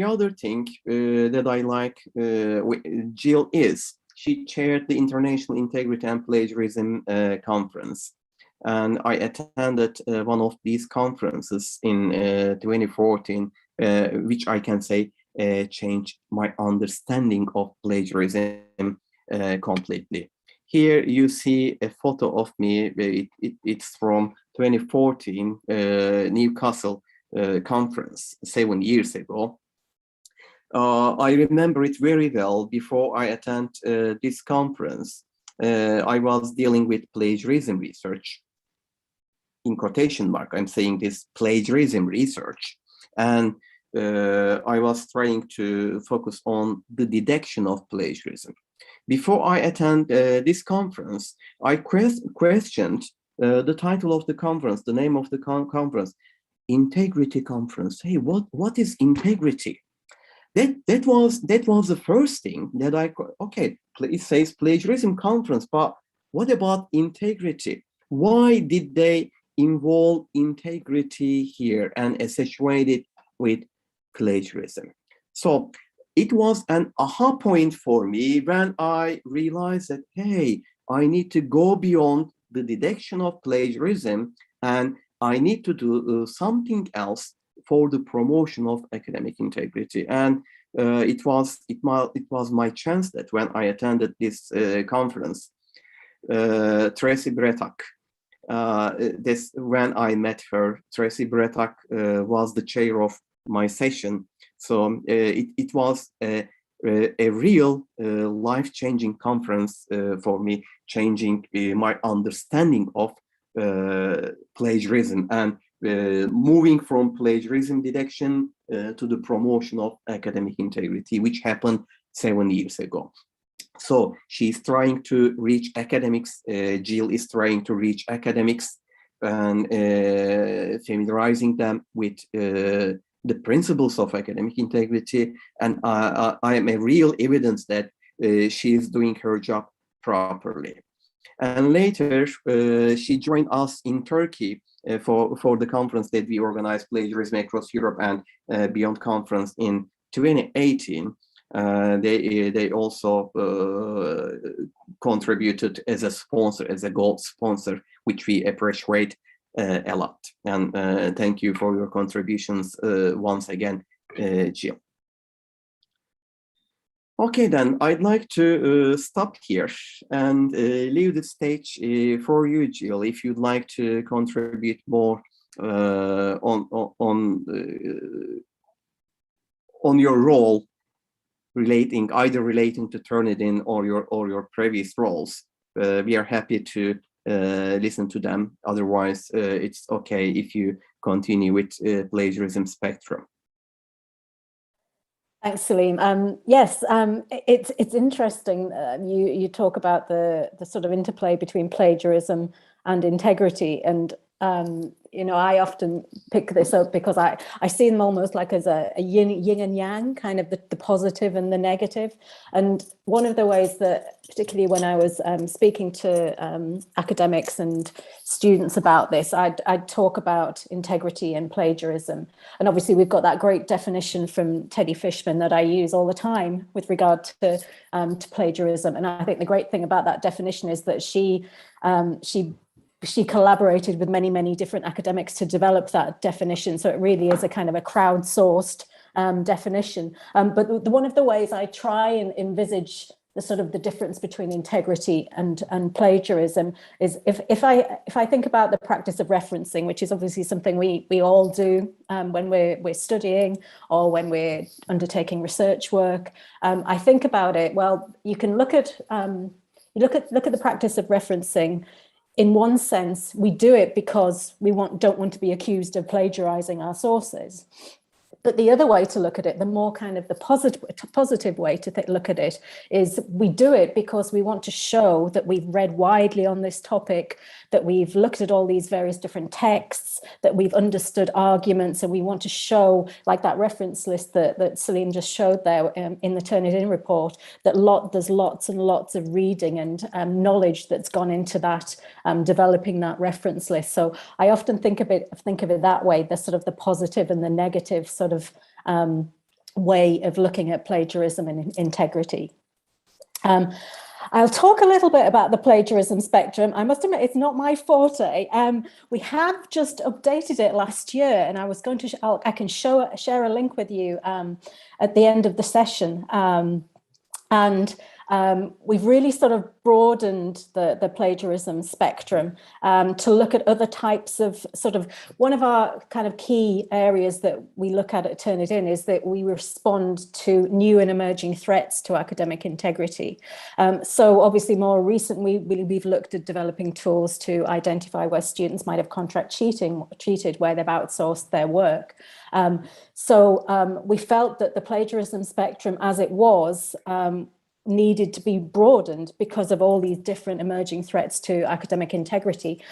other thing that I like with Gill is she chaired the International Integrity and Plagiarism Conference, and I attended one of these conferences in 2014, which I can say changed my understanding of plagiarism completely. Here you see a photo of me. It's from 2014 Newcastle conference 7 years ago. I remember it very well. Before I attend this conference, I was dealing with plagiarism research. In quotation mark, I'm saying this plagiarism research, and I was trying to focus on the detection of plagiarism. Before I attend this conference, I questioned the title of the conference, the name of the conference, Integrity Conference. Hey, what is integrity? That was the first thing that okay, it says plagiarism conference, but what about integrity? Why did they involve integrity here and associate it with plagiarism? So it was an aha point for me when I realized that, hey, I need to go beyond the detection of plagiarism, and I need to do something else for the promotion of academic integrity. And it was my chance that when I attended this conference, Tracy Bretak, this when I met her. Tracy Bretak was the chair of my session, so it was a real life-changing conference for me, changing my understanding of plagiarism and moving from plagiarism detection to the promotion of academic integrity, which happened 7 years ago. So she's trying to reach academics. Gill is trying to reach academics and familiarizing them with the principles of academic integrity. And I am a real evidence that she is doing her job properly. And later, she joined us in Turkey for the conference that we organized, Plagiarism Across Europe and Beyond Conference in 2018. They also contributed as a sponsor, as a gold sponsor, which we appreciate a lot. And thank you for your contributions once again, Gill. Okay, then I'd like to stop here and leave the stage for you, Gill, if you'd like to contribute more on your role either relating to Turnitin or your previous roles. We are happy to listen to them. Otherwise, it's okay if you continue with Plagiarism Spectrum. Thanks, Salim. Yes, it's interesting. You talk about the sort of interplay between plagiarism and integrity, and you know, I often pick this up because I see them almost like as a yin and yang, kind of the positive and the negative. And one of the ways that, particularly when I was speaking to academics and students about this, I'd talk about integrity and plagiarism. And obviously we've got that great definition from Teddy Fishman that I use all the time with regard to plagiarism. And I think the great thing about that definition is that she collaborated with many different academics to develop that definition. So it really is a kind of a crowdsourced definition. But one of the ways I try and envisage the sort of the difference between integrity and plagiarism is if I think about the practice of referencing, which is obviously something we all do when we're studying or when we're undertaking research work. I think about it. Well, you can look at the practice of referencing. In one sense, we do it because we don't want to be accused of plagiarizing our sources. But the other way to look at it, the more kind of the positive way to look at it, is we do it because we want to show that we've read widely on this topic, that we've looked at all these various different texts, that we've understood arguments, and we want to show, like that reference list that Salim just showed there in the Turnitin report, that there's lots and lots of reading and knowledge that's gone into that, developing that reference list. So I often think of it that way, the sort of the positive and the negative sort of way of looking at plagiarism and integrity. I'll talk a little bit about the plagiarism spectrum. I must admit, it's not my forte. We have just updated it last year, and I was going to, I can share a link with you at the end of the session. We've really sort of broadened the plagiarism spectrum to look at other types of one of our kind of key areas that we look at Turnitin is that we respond to new and emerging threats to academic integrity. So obviously more recently, we've looked at developing tools to identify where students might have contract cheated where they've outsourced their work. So we felt that the plagiarism spectrum as it was needed to be broadened because of all these different emerging threats to academic integrity.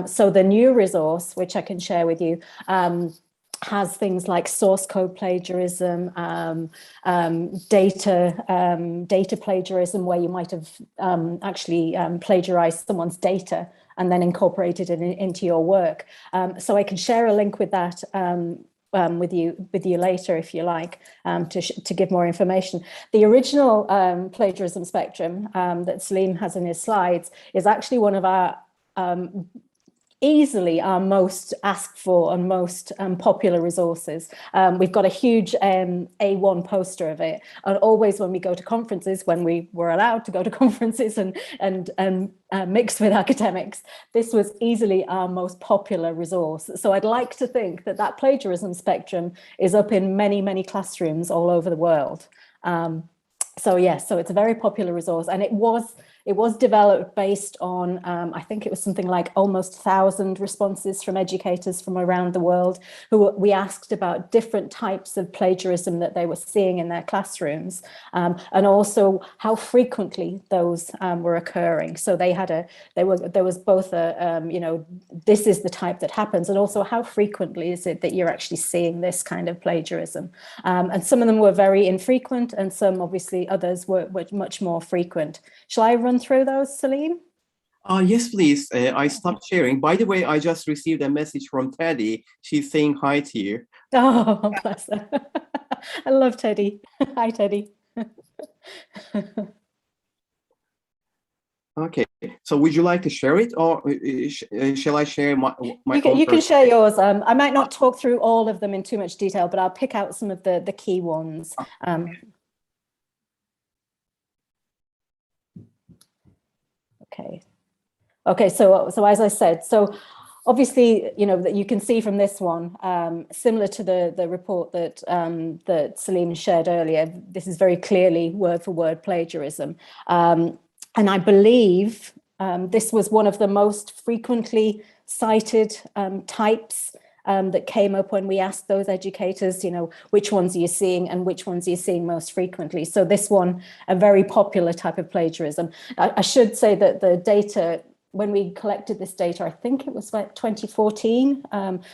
So the new resource, which I can share with you, has things like source code plagiarism, data plagiarism, where you might have actually plagiarized someone's data and then incorporated it into your work. So I can share a link with that with you later, if you like, to give more information. The original plagiarism spectrum that Salim has in his slides is actually one of our easily our most asked for and most popular resources. We've got a huge A1 poster of it, and always when we go to conferences, when we were allowed to go to conferences and mix with academics, this was easily our most popular resource. So I'd like to think that that plagiarism spectrum is up in many, many classrooms all over the world. So yes, so it's a very popular resource, and it was developed based on, I think it was something like almost 1,000 responses from educators from around the world, who we asked about different types of plagiarism that they were seeing in their classrooms, and also how frequently those were occurring. So there was both a, you know, this is the type that happens, and also how frequently is it that you're actually seeing this kind of plagiarism. And some of them were very infrequent, and some, obviously, others were much more frequent. Shall I run through those, Salim? Yes, please. I stopped sharing. By the way, I just received a message from Teddy. She's saying hi to you. Oh, bless her. I love Teddy. Hi, Teddy. Okay, so would you like to share it, or shall I share my you can share yours. I might not talk through all of them in too much detail, but I'll pick out some of the key ones. Okay, so as I said, so obviously, you know, that you can see from this one, similar to the report that that Salim shared earlier, this is very clearly word for word plagiarism. And I believe this was one of the most frequently cited types that came up when we asked those educators, you know, which ones are you seeing and which ones are you seeing most frequently. So this one, a very popular type of plagiarism. I should say that the data, when we collected this data, I think it was like 2014.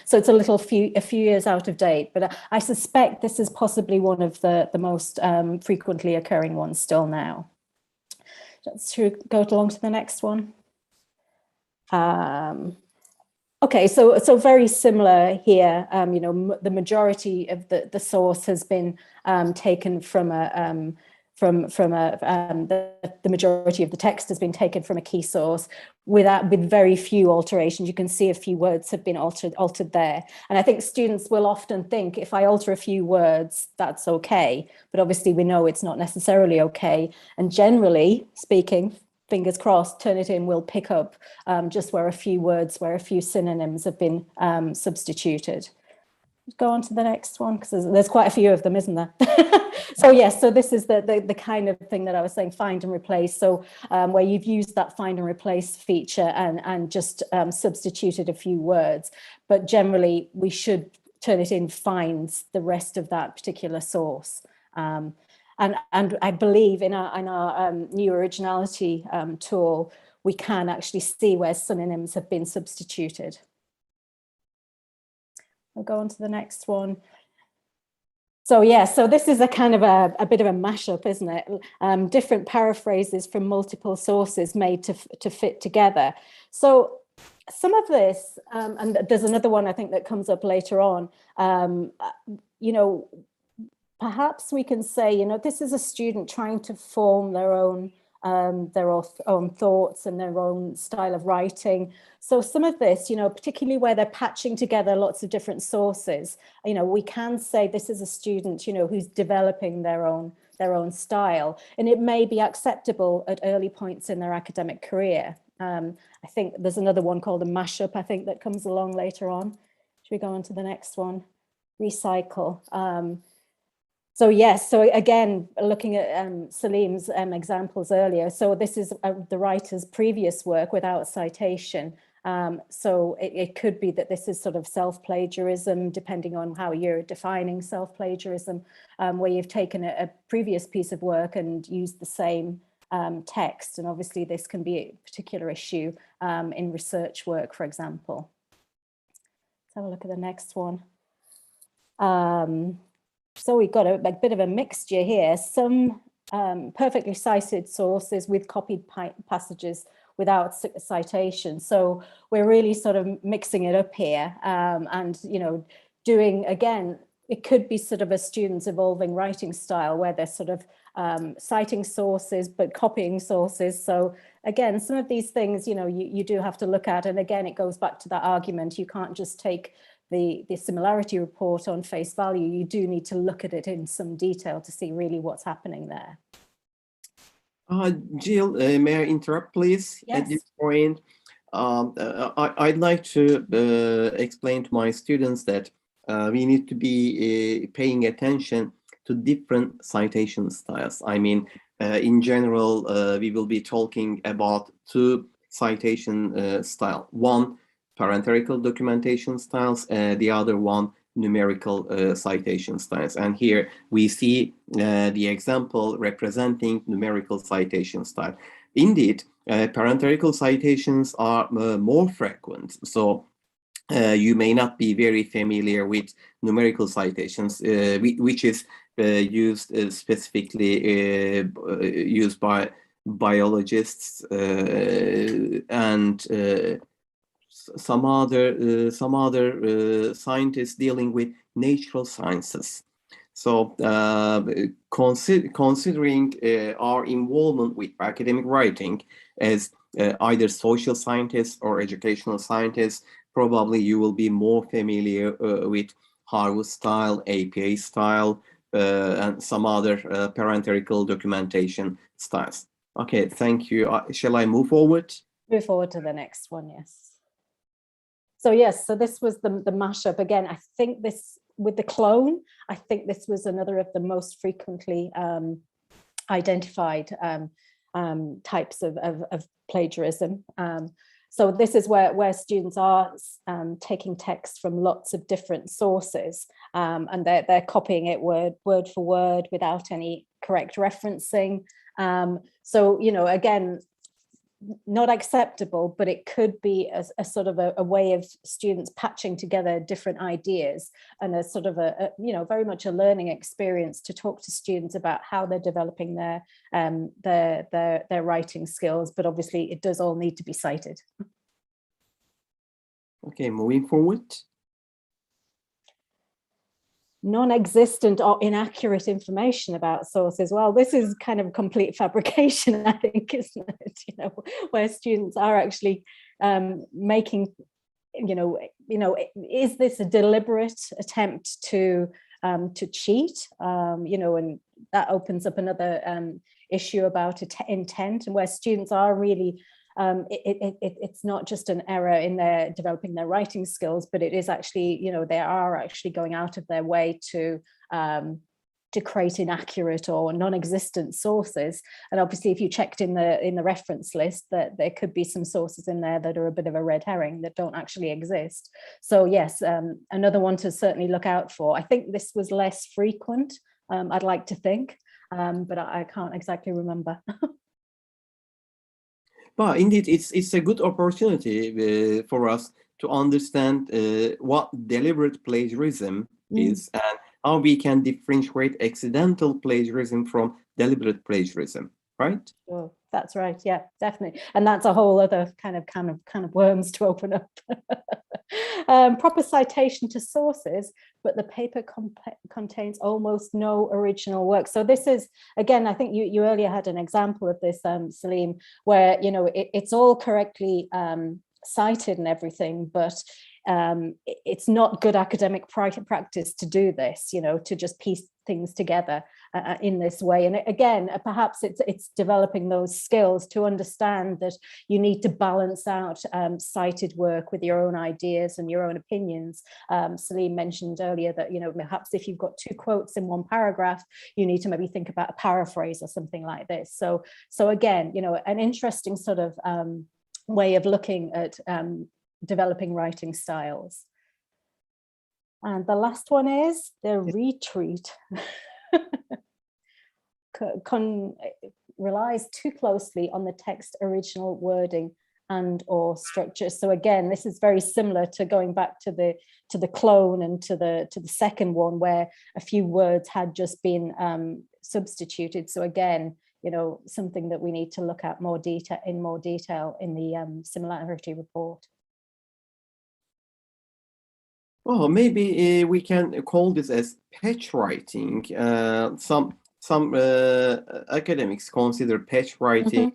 So it's a few years out of date, but I suspect this is possibly one of the most frequently occurring ones still now. Let's go along to the next one. Okay, so very similar here. You know, the majority of the source has been taken from the majority of the text has been taken from a key source with very few alterations. You can see a few words have been altered there. And I think students will often think, if I alter a few words, that's okay. But obviously we know it's not necessarily okay. And generally speaking, fingers crossed, Turnitin will pick up just where a few words, where a few synonyms have been substituted. Go on to the next one, because there's quite a few of them, isn't there? So yes, so this is the kind of thing that I was saying, find and replace. So where you've used that find and replace feature and just substituted a few words, but generally we should Turnitin finds the rest of that particular source. And I believe in our new originality tool, we can actually see where synonyms have been substituted. I'll go on to the next one. So yeah, so this is a kind of a bit of a mashup, isn't it? Different paraphrases from multiple sources made to fit together. So some of this, and there's another one I think that comes up later on, you know, perhaps we can say, you know, this is a student trying to form their own thoughts and their own style of writing. So some of this, you know, particularly where they're patching together lots of different sources, you know, we can say this is a student, you know, who's developing their own style, and it may be acceptable at early points in their academic career. I think there's another one called a mashup, I think, that comes along later on. Should we go on to the next one? Recycle. So yes, so again, looking at Salim's examples earlier, so this is the writer's previous work without citation. So it could be that this is sort of self-plagiarism, depending on how you're defining self-plagiarism, where you've taken a previous piece of work and used the same text. And obviously this can be a particular issue in research work, for example. Let's have a look at the next one. So we've got a bit of a mixture here, some perfectly cited sources with copied passages without citation. So we're really sort of mixing it up here and, you know, doing, again, it could be sort of a student's evolving writing style where they're sort of citing sources but copying sources. So again, some of these things, you know, you do have to look at, and again, it goes back to that argument. You can't just take the Similarity Report on face value. You do need to look at it in some detail to see really what's happening there. Gill, may I interrupt, please? Yes. At this point, I'd like to explain to my students that we need to be paying attention to different citation styles. I mean, in general, we will be talking about two citation style. One, parenthetical documentation styles, the other one, numerical citation styles. And here we see the example representing numerical citation style. Indeed, parenthetical citations are more frequent. So you may not be very familiar with numerical citations, which is used specifically used by biologists and some other scientists dealing with natural sciences. So considering our involvement with academic writing as either social scientists or educational scientists, probably you will be more familiar with Harvard style, APA style, and some other parenthetical documentation styles. Okay, thank you. Shall I move forward? Move forward to the next one, yes. So yes, so this was the mashup. Again, I think this, with the clone, I think this was another of the most frequently identified types of plagiarism. So this is where students are taking text from lots of different sources, and they're copying it word for word without any correct referencing. So, you know, again, not acceptable, but it could be a sort of a way of students patching together different ideas, and a sort of you know, very much a learning experience to talk to students about how they're developing their writing skills. But obviously it does all need to be cited. Okay, moving forward. Non-existent or inaccurate information about sources. Well, this is kind of complete fabrication, I think, isn't it? You know, where students are actually making, you know, is this a deliberate attempt to cheat? You know, and that opens up another issue about intent, and where students are really it's not just an error in their developing their writing skills, but it is actually, you know, they are actually going out of their way to create inaccurate or non-existent sources. And obviously, if you checked in the reference list, that there could be some sources in there that are a bit of a red herring that don't actually exist. So yes, another one to certainly look out for. I think this was less frequent, I'd like to think, but I can't exactly remember. But indeed, it's a good opportunity for us to understand what deliberate plagiarism is, and how we can differentiate accidental plagiarism from deliberate plagiarism, right? Sure. That's right. Yeah, definitely. And that's a whole other kind of worms to open up. Proper citation to sources, but the paper contains almost no original work. So this is, again, I think you earlier had an example of this, Salim, where, you know, it's all correctly cited and everything, but it's not good academic practice to do this, you know, to just piece things together in this way. And again, perhaps it's developing those skills to understand that you need to balance out cited work with your own ideas and your own opinions. Salim mentioned earlier that, you know, perhaps if you've got 2 quotes in 1 paragraph, you need to maybe think about a paraphrase or something like this. So again, you know, an interesting sort of way of looking at developing writing styles. And the last one is the retreat. Relies too closely on the text original wording and or structure. So again, this is very similar to going back to the clone and to the second one, where a few words had just been substituted. So again, you know, something that we need to look at in more detail in the Similarity Report. Oh, maybe we can call this as patch writing. Some academics consider patch writing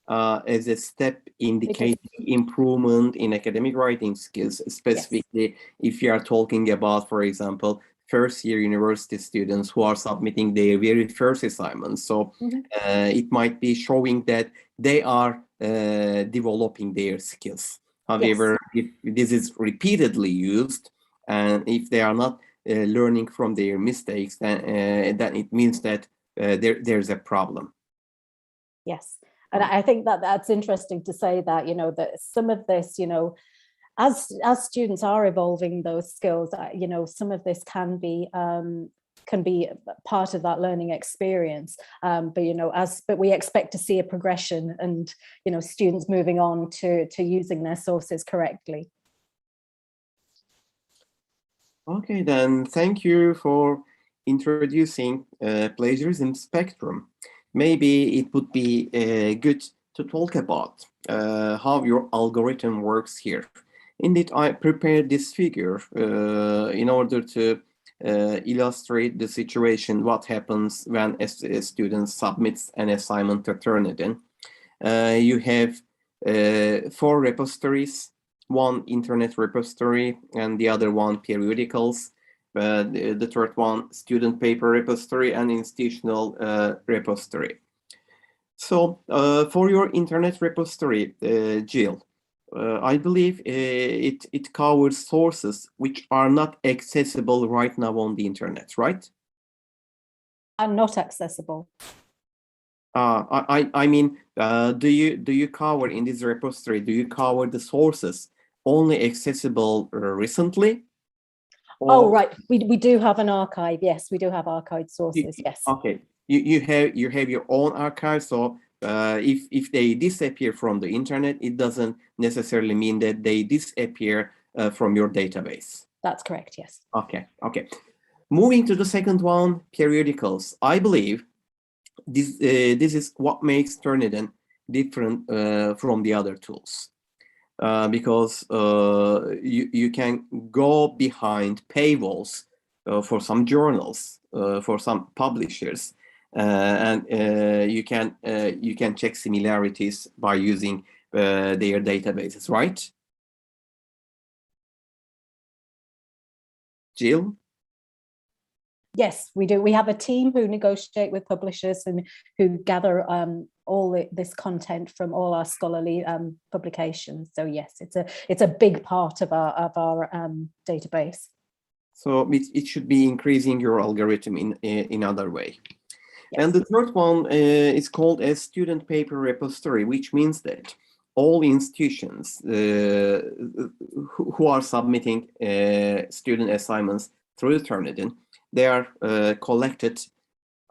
as a step indicating improvement in academic writing skills, specifically if you are talking about, for example, first-year university students who are submitting their very first assignments. So it might be showing that they are developing their skills. However, if this is repeatedly used, and if they are not learning from their mistakes, then it means that there's a problem. Yes, and I think that that's interesting to say that, you know, that some of this, you know, as students are evolving those skills, you know, some of this can be part of that learning experience. But you know, but we expect to see a progression, and you know, students moving on to using their sources correctly. Okay, then thank you for introducing Plagiarism Spectrum. Maybe it would be good to talk about how your algorithm works here. Indeed, I prepared this figure in order to illustrate the situation, what happens when a student submits an assignment to Turnitin. You have 4 repositories, one internet repository and the other one periodicals, the third one student paper repository and institutional repository. So for your internet repository, Gill, I believe it covers sources which are not accessible right now on the internet, right? Are not accessible. I mean, do you cover in this repository? Do you cover the sources only accessible recently? Oh, right. We do have an archive. Yes, we do have archived sources. Yes. Okay. You have your own archive. So if they disappear from the internet, it doesn't necessarily mean that they disappear from your database. That's correct. Yes. Okay. Okay. Moving to the second one, periodicals. I believe this is what makes Turnitin different from the other tools. Because you can go behind paywalls for some journals, for some publishers, and you can check similarities by using their databases, right? Gill? Yes, we do. We have a team who negotiate with publishers and who gather all this content from all our scholarly publications. So yes, it's a big part of our database. So it should be increasing your algorithm in other way. Yes. And the third one is called a student paper repository, which means that all institutions who are submitting student assignments through Turnitin, they are collected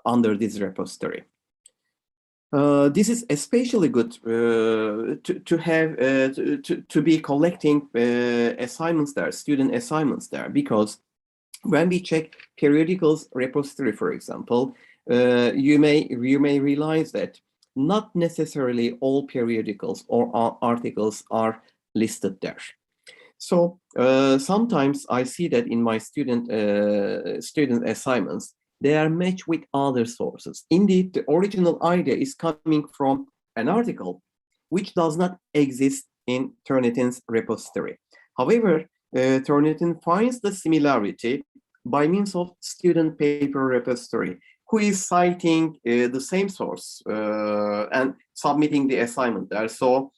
under this repository. This is especially good to be collecting assignments there, student assignments there, because when we check periodicals repository, for example, you may realize that not necessarily all periodicals or articles are listed there. So sometimes I see that in my student assignments, they are matched with other sources. Indeed, the original idea is coming from an article which does not exist in Turnitin's repository. However, Turnitin finds the similarity by means of student paper repository, who is citing the same source and submitting the assignment there. So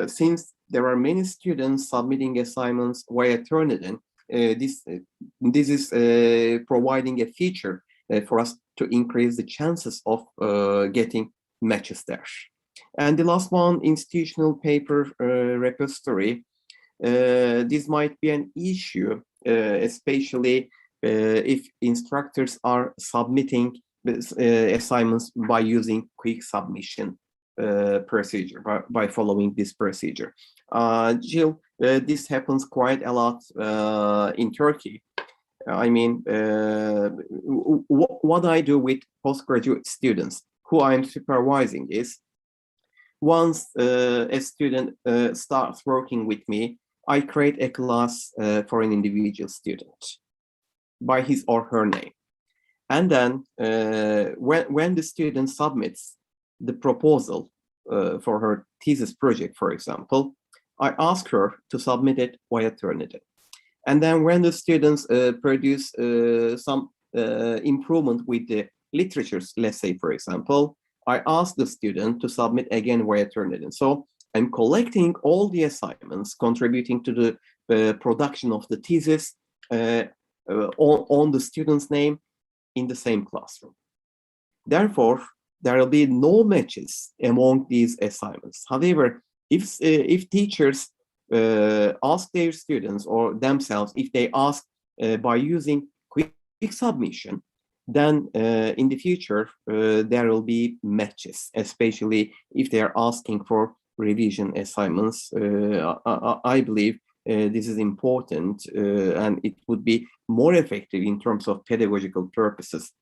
since there are many students submitting assignments via Turnitin, this is providing a feature for us to increase the chances of getting matches there. And the last one, institutional paper repository. This might be an issue, especially if instructors are submitting assignments by using quick submission procedure, by following this procedure. Gill, this happens quite a lot in Turkey. I mean, what I do with postgraduate students who I'm supervising is, once a student starts working with me, I create a class for an individual student by his or her name. And then when the student submits the proposal for her thesis project, for example, I ask her to submit it via Turnitin. And then when the students produce some improvement with the literatures, let's say, for example, I ask the student to submit again via Turnitin. So I'm collecting all the assignments contributing to the production of the thesis on the student's name in the same classroom. Therefore, there will be no matches among these assignments. However, if teachers ask their students or themselves, if they ask by using quick submission, then in the future there will be matches, especially if they are asking for revision assignments. I believe this is important and it would be more effective in terms of pedagogical purposes.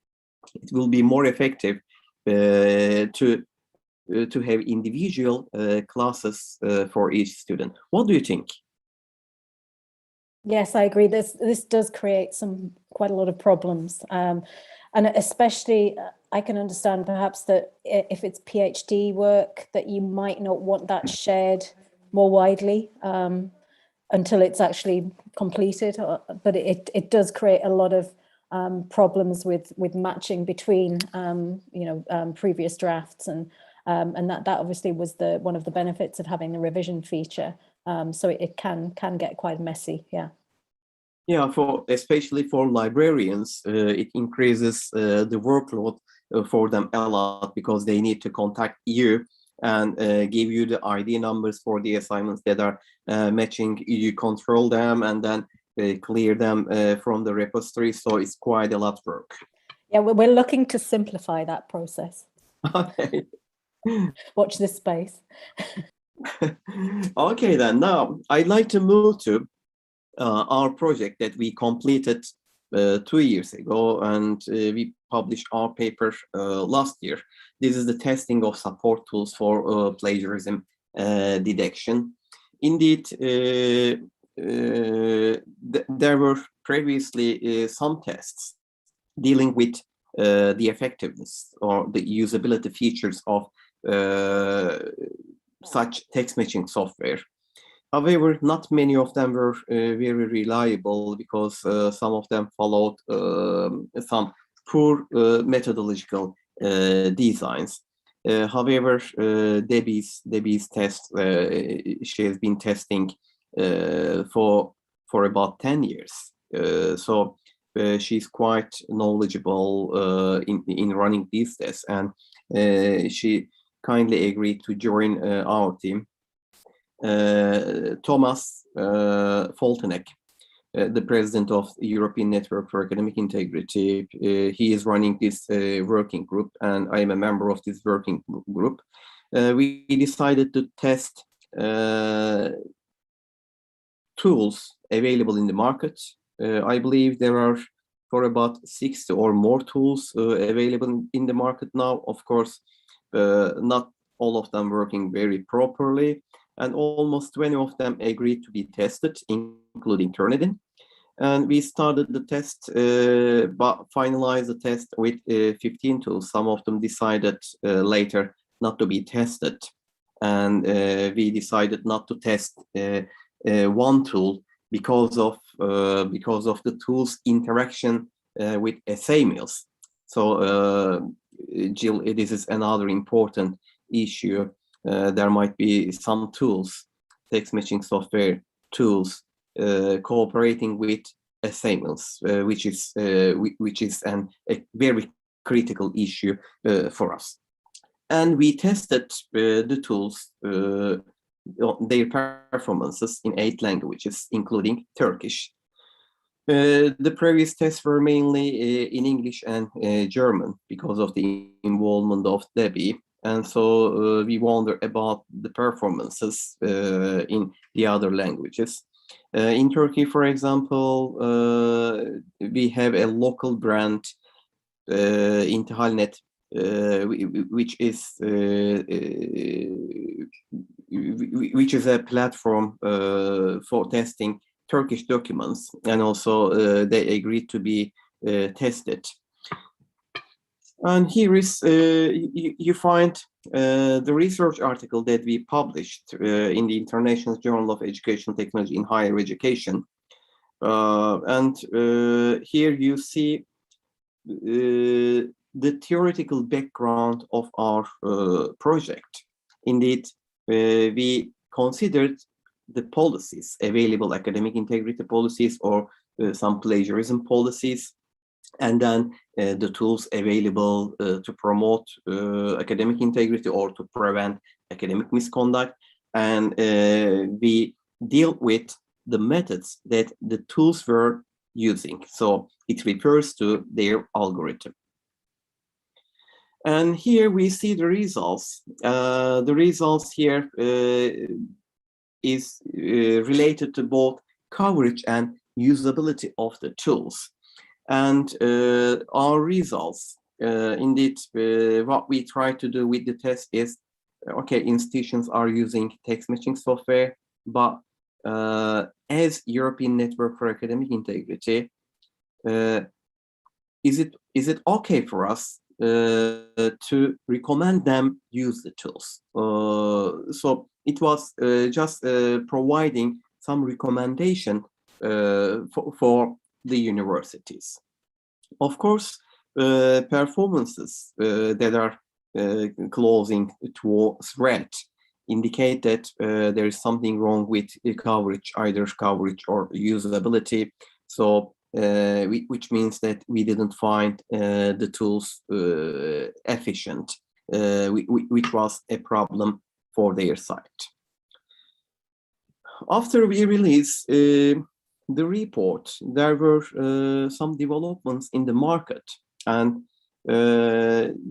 It will be more effective to have individual classes for each student. What do you think? Yes, I agree. This does create quite a lot of problems, and especially I can understand perhaps that if it's PhD work, that you might not want that shared more widely until it's actually completed. But it does create a lot of problems with matching between previous drafts, and that obviously was one of the benefits of having the revision feature. So it can get quite messy, yeah. Yeah, especially for librarians, it increases the workload for them a lot, because they need to contact you and give you the ID numbers for the assignments that are matching. You control them and then clear them from the repository. So it's quite a lot of work. Yeah, we're looking to simplify that process. Okay. Watch this space. Okay, then now I'd like to move to our project that we completed 2 years ago, and we published our paper last year. This is the testing of support tools for plagiarism detection. Indeed, there were previously some tests dealing with the effectiveness or the usability features of such text matching software. However, not many of them were very reliable, because some of them followed some poor methodological designs. However, Debbie's test, she has been testing for about 10 years. So she's quite knowledgeable in running these tests, and she kindly agreed to join our team. Thomas Foltenek, the president of the European Network for Academic Integrity, he is running this working group, and I am a member of this working group. We decided to test tools available in the market. I believe there are for about 60 or more tools available in the market now. Of course, not all of them working very properly, and almost 20 of them agreed to be tested, including Turnitin. And we started the test, but finalized the test with 15 tools. Some of them decided later not to be tested, and we decided not to test one tool because of the tool's interaction with essay mills. So, Gill, this is another important issue. There might be some tools, text matching software tools, cooperating with essay mills, which is a very critical issue for us. And we tested the tools, their performances in 8 languages, including Turkish. The previous tests were mainly in English and German because of the involvement of Debbie. And so we wonder about the performances in the other languages. In Turkey, for example, we have a local brand, Intihalnet, which is which is a platform for testing Turkish documents, and also they agreed to be tested. And here is you find the research article that we published in the International Journal of Educational Technology in Higher Education. And here you see the theoretical background of our project. Indeed, we considered the policies, available academic integrity policies or some plagiarism policies, and then the tools available to promote academic integrity or to prevent academic misconduct. And we deal with the methods that the tools were using. So it refers to their algorithm. And here we see the results. The results here is related to both coverage and usability of the tools. And our results, indeed, what we try to do with the test is, okay, institutions are using text matching software, but as European Network for Academic Integrity, is it okay for us to recommend them use the tools? So it was just providing some recommendation for the universities. Of course, performances that are closing to threat indicate that there is something wrong with coverage, either coverage or usability. So, which means that we didn't find the tools efficient, which was a problem for their side. After we released the report, there were some developments in the market. And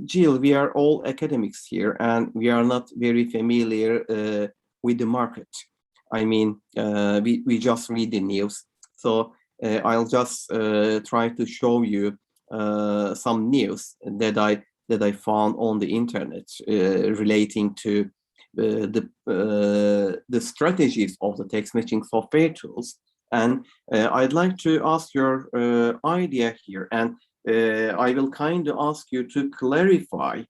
Gill, we are all academics here, and we are not very familiar with the market. I mean, we just read the news. So I'll just try to show you some news that I found on the internet relating to the strategies of the text matching software tools. And I'd like to ask your idea here, and I will kind of ask you to clarify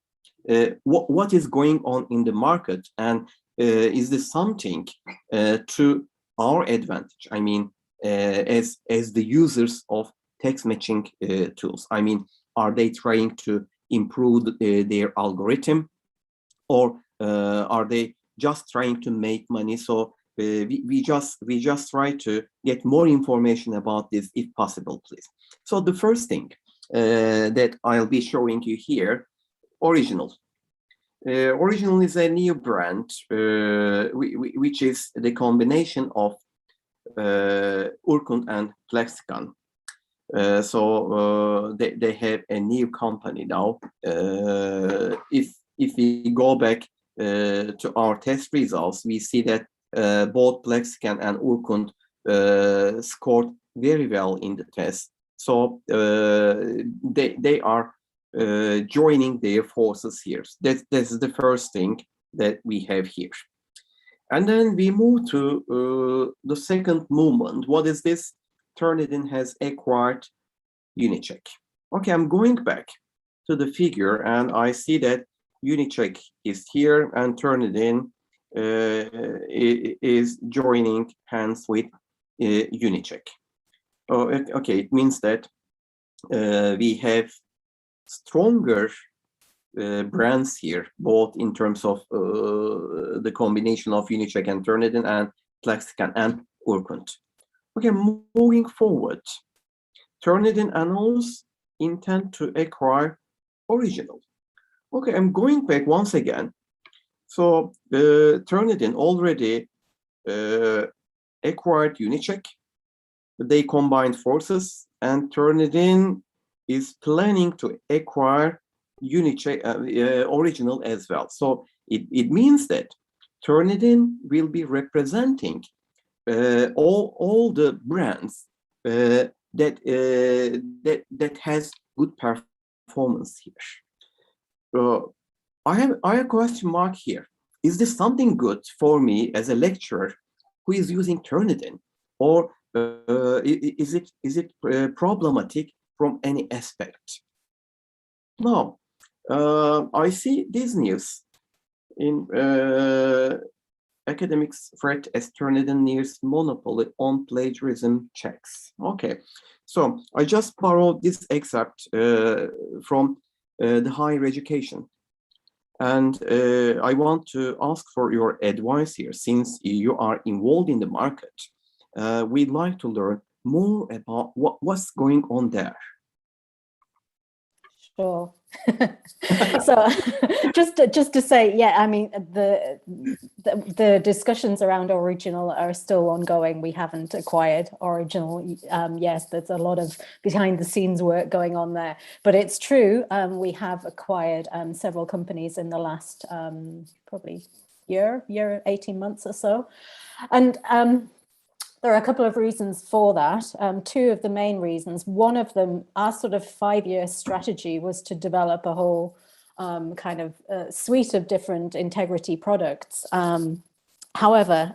what is going on in the market, and is this something to our advantage? I mean, as the users of text matching tools, I mean, are they trying to improve their algorithm, or are they just trying to make money? So we just try to get more information about this, if possible, please. So the first thing that I'll be showing you here, Original. Original is a new brand, which is the combination of Urkund and Plexicon. So they have a new company now. If we go back to our test results, we see that both Plexicon and Urkund scored very well in the test. So they are joining their forces here. That's the first thing that we have here. And then we move to the second movement. What is this? Turnitin has acquired Unicheck. Okay, I'm going back to the figure, and I see that Unicheck is here, and Turnitin is joining hands with Unicheck. Okay, it means that we have stronger brands here, both in terms of the combination of Unicheck and Turnitin and Plexicon and Urkund. Okay, moving forward, Turnitin announced intent to acquire Original. Okay, I'm going back once again. So Turnitin already acquired Unicheck. They combined forces, and Turnitin is planning to acquire Unicheck Original as well. So it means that Turnitin will be representing all the brands that has good performance here. I have a question mark here. is this something good for me as a lecturer who is using Turnitin, or is it problematic from any aspect? Now, I see this news in academics threat as Turnitin nears monopoly on plagiarism checks. Okay, so I just borrowed this excerpt from the higher education. And I want to ask for your advice here, since you are involved in the market. We'd like to learn more about what's going on there. Sure. So just to say, yeah, I mean, the discussions around original are still ongoing. We haven't acquired original. Yes, there's a lot of behind the scenes work going on there, but it's true. We have acquired several companies in the last probably year, 18 months or so. And there are a couple of reasons for that. Two of the main reasons. One of them, our sort of 5-year strategy was to develop a whole kind of suite of different integrity products. However,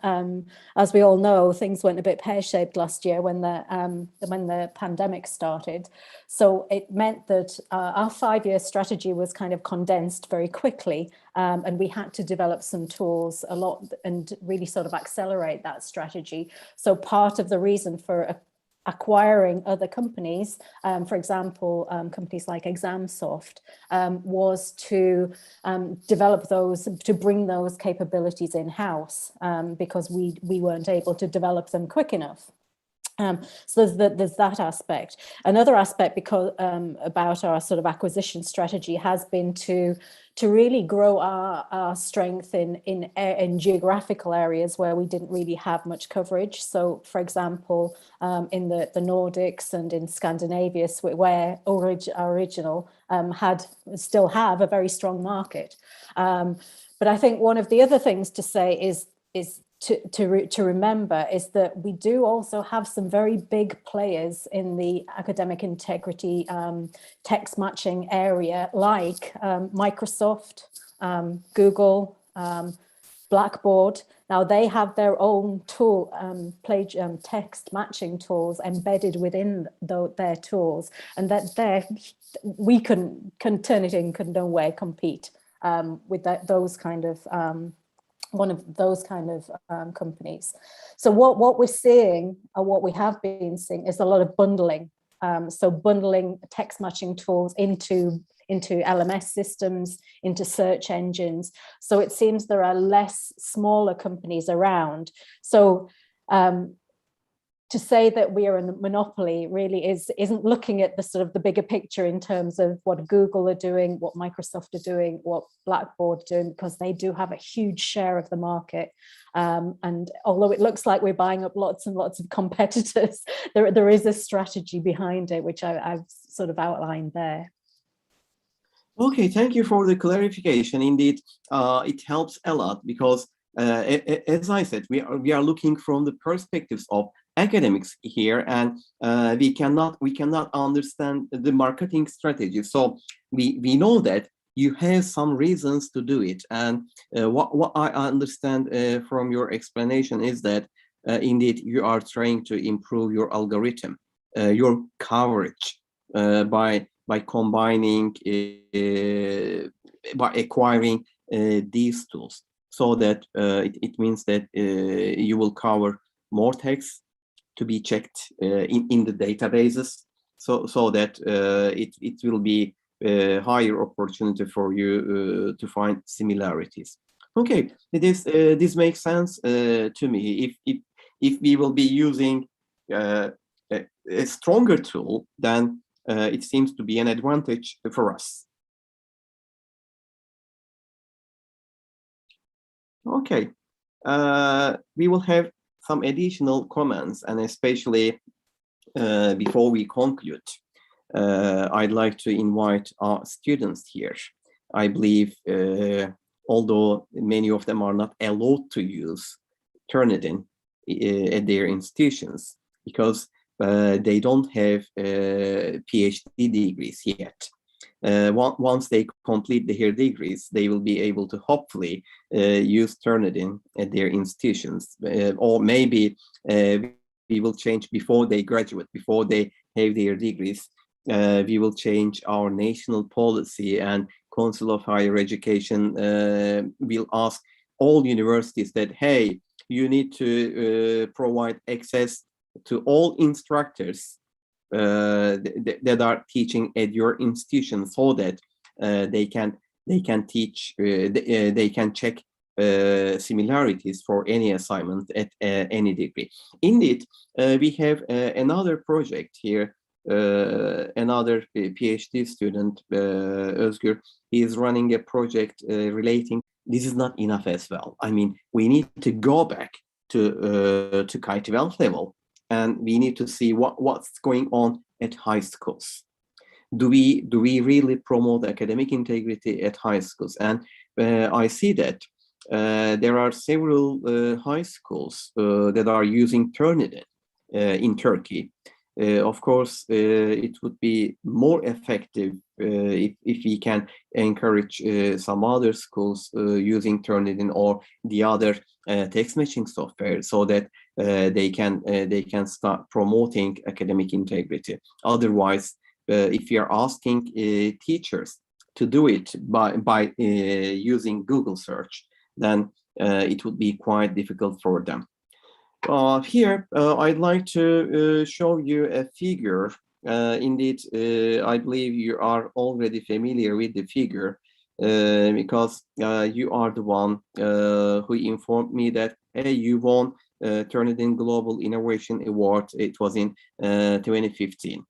as we all know, things went a bit pear-shaped last year when the pandemic started. So it meant that our 5-year strategy was kind of condensed very quickly, and we had to develop some tools a lot and really sort of accelerate that strategy. So part of the reason for acquiring other companies, for example, companies like ExamSoft, was to develop those, to bring those capabilities in-house, because we weren't able to develop them quick enough. So there's that aspect. Another aspect about our sort of acquisition strategy has been to really grow our strength in geographical areas where we didn't really have much coverage. So, for example, in the Nordics and in Scandinavia, where original still have a very strong market. But I think one of the other things to say is to remember is that we do also have some very big players in the academic integrity text matching area, like Microsoft, Google, Blackboard. Now they have their own tool, text matching tools embedded within their tools, and that we can Turnitin can no way compete with those kind of one of those kind of companies. So what we're seeing, or what we have been seeing, is a lot of bundling. So bundling text matching tools into LMS systems, into search engines. So it seems there are less smaller companies around. So to say that we are a monopoly really isn't looking at the sort of the bigger picture in terms of what Google are doing, what Microsoft are doing, what Blackboard are doing, because they do have a huge share of the market. And although it looks like we're buying up lots and lots of competitors, there is a strategy behind it, which I've sort of outlined there. Okay, thank you for the clarification. Indeed, it helps a lot because, as I said, we are looking from the perspectives of academics here, and we cannot understand the marketing strategy. So we know that you have some reasons to do it, and what I understand from your explanation is that indeed you are trying to improve your algorithm, your coverage by combining, by acquiring these tools, so that it means that you will cover more text to be checked in the databases, so that it will be a higher opportunity for you to find similarities. Okay, this makes sense to me. If we will be using a stronger tool, then it seems to be an advantage for us. Okay, we will have some additional comments, and especially before we conclude, I'd like to invite our students here. I believe, although many of them are not allowed to use Turnitin at their institutions because they don't have PhD degrees yet. once they complete their degrees, they will be able to hopefully use Turnitin at their institutions, or maybe we will change before they graduate, before they have their degrees. We will change our national policy, and Council of Higher Education will ask all universities that, hey, you need to provide access to all instructors that are teaching at your institution, so that they can teach, they can check similarities for any assignment at any degree. Indeed, we have another project here. Another PhD student, Özgür, he is running a project relating. This is not enough as well. I mean, we need to go back to K-12 level, and we need to see what's going on at high schools. Do we really promote academic integrity at high schools? And I see that there are several high schools that are using Turnitin in Turkey. Of course, it would be more effective if we can encourage some other schools using Turnitin or the other text matching software, so that they can start promoting academic integrity. Otherwise, if you are asking teachers to do it by using Google search, then it would be quite difficult for them. Here, I'd like to show you a figure. Indeed, I believe you are already familiar with the figure because you are the one who informed me that, hey, you won Turnitin Global Innovation Award. It was in 2015.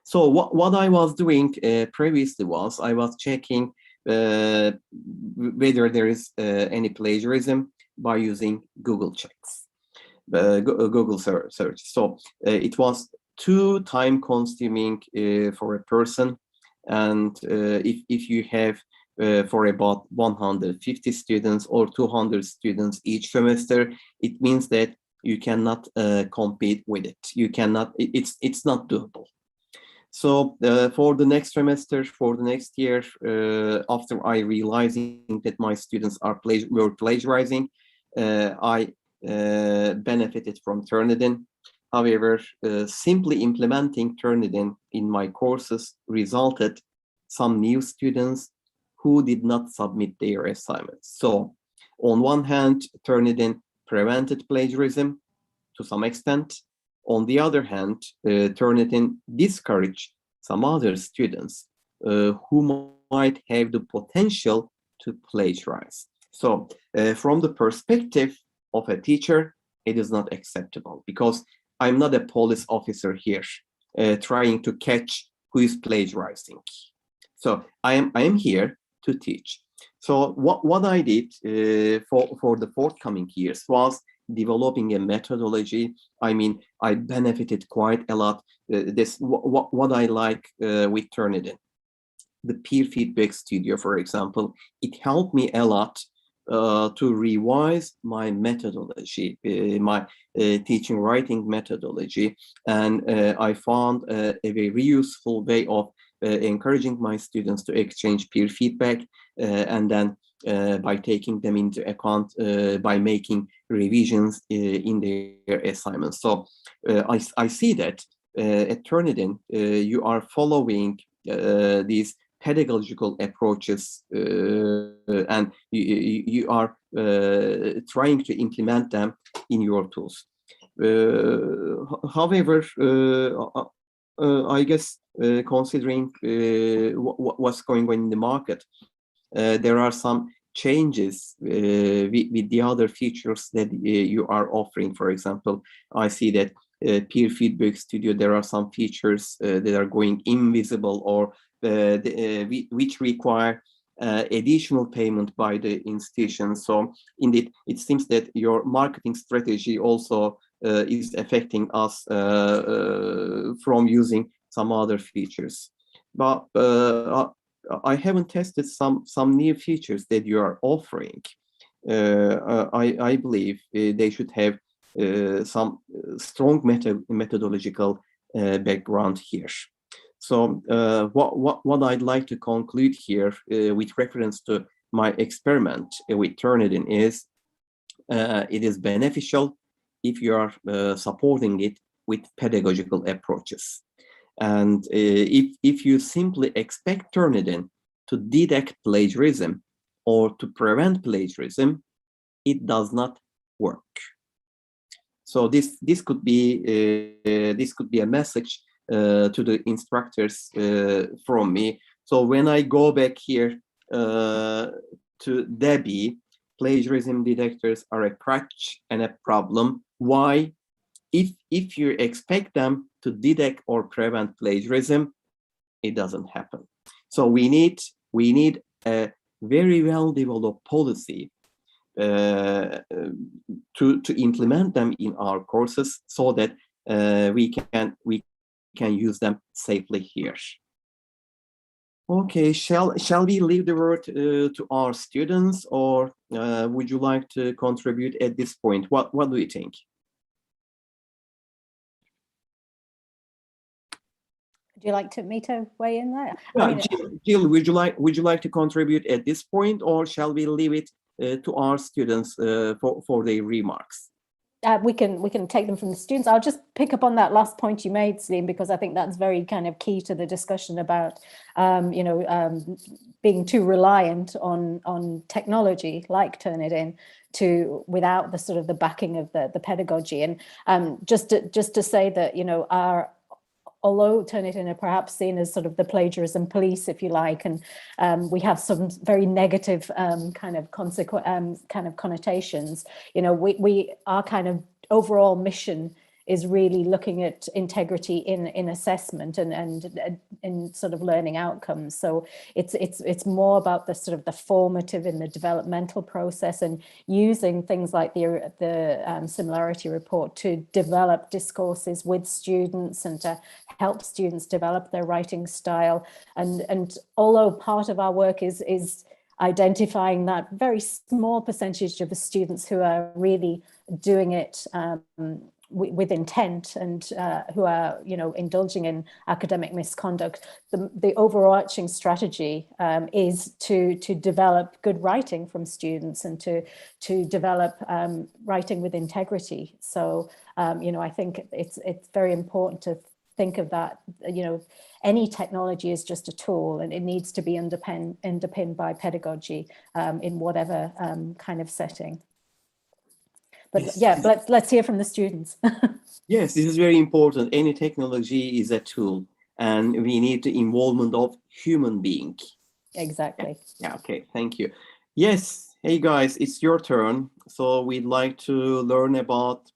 So what I was doing previously was I was checking whether there is any plagiarism by using Google checks. Google search. So it was too time consuming for a person, and if you have for about 150 students or 200 students each semester, it means that you cannot compete with it. You cannot. It's not doable. So for the next semester, for the next year, after I realizing that my students were plagiarizing, I benefited from Turnitin. However, simply implementing Turnitin in my courses resulted some new students who did not submit their assignments. So on one hand, Turnitin prevented plagiarism to some extent. On the other hand, Turnitin discouraged some other students who might have the potential to plagiarize. So from the perspective of a teacher, it is not acceptable, because I'm not a police officer here trying to catch who is plagiarizing. So I am here to teach. So what I did for the forthcoming years was developing a methodology. I mean, I benefited quite a lot. What I like with Turnitin, the peer feedback studio, for example, it helped me a lot to revise my methodology, my teaching writing methodology, and I found a very useful way of encouraging my students to exchange peer feedback, and then by taking them into account by making revisions in their assignments. So I see that at Turnitin you are following these pedagogical approaches and you are trying to implement them in your tools. However, I guess considering what's going on in the market, there are some changes with the other features that you are offering. For example, I see that peer feedback studio, there are some features that are going invisible, or which require additional payment by the institution. So indeed, it seems that your marketing strategy also is affecting us from using some other features. But I haven't tested some new features that you are offering. I believe they should have some strong methodological background here. So what I'd like to conclude here with reference to my experiment with Turnitin is it is beneficial if you are supporting it with pedagogical approaches. And if you simply expect Turnitin to detect plagiarism or to prevent plagiarism, it does not work. So this could be a message to the instructors from me. So when I go back here to Debbie, plagiarism detectors are a crutch and a problem. Why? If you expect them to detect or prevent plagiarism, it doesn't happen. So we need a very well developed policy to implement them in our courses so that we can use them safely here. Okay, shall we leave the word to our students, or would you like to contribute at this point? What do you think? Would you like me to weigh in there? Yeah, I mean, Gill, would you like to contribute at this point, or shall we leave it to our students for their remarks? we can take them from the students. I'll just pick up on that last point you made, Celine, because I think that's very kind of key to the discussion about being too reliant on technology like Turnitin without the sort of the backing of the pedagogy. And just to say that although Turnitin are perhaps seen as sort of the plagiarism police, if you like, and we have some very negative kind of connotations, our kind of overall mission is really looking at integrity in assessment and in sort of learning outcomes. So it's more about the sort of the formative and the developmental process, and using things like the Similarity Report to develop discourses with students and to help students develop their writing style. And although part of our work is identifying that very small percentage of the students who are really doing it with intent and who are, indulging in academic misconduct, the overarching strategy is to develop good writing from students and to develop writing with integrity. So, I think it's very important to think of that. Any technology is just a tool, and it needs to be underpinned by pedagogy in whatever kind of setting. But yes. Yeah, but let's hear from the students. Yes, this is very important. Any technology is a tool, and we need the involvement of human being. Exactly. Yeah, okay, thank you. Yes, hey guys, it's your turn. So we'd like to learn about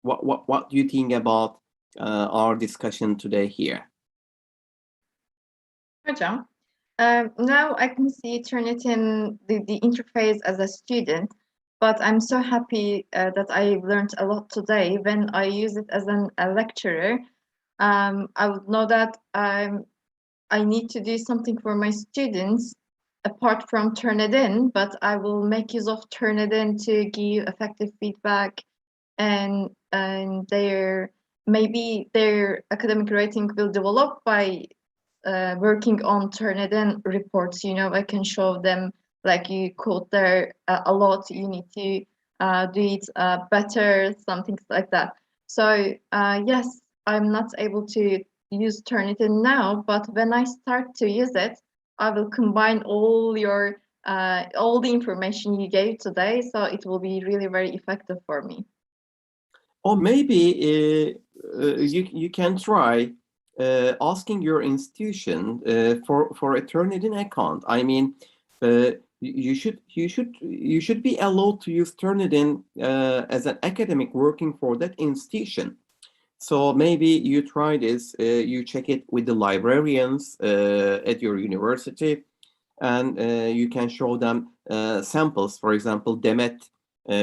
what do you think about our discussion today here? Hocam, now I can see Turnitin, the interface as a student, but I'm so happy that I learned a lot today. When I use it as a lecturer, I would know that I need to do something for my students apart from Turnitin, but I will make use of Turnitin to give effective feedback, and maybe their academic rating will develop by working on Turnitin reports. I can show them, like, you quote there a lot, you need to do it better, something like that. So yes, I'm not able to use Turnitin now, but when I start to use it, I will combine all the information you gave today, so it will be really very effective for me. Or maybe you can try asking your institution for a Turnitin account. I mean, you should be allowed to use Turnitin as an academic working for that institution. So maybe you try this, you check it with the librarians at your university, and you can show them samples. For example, Demet,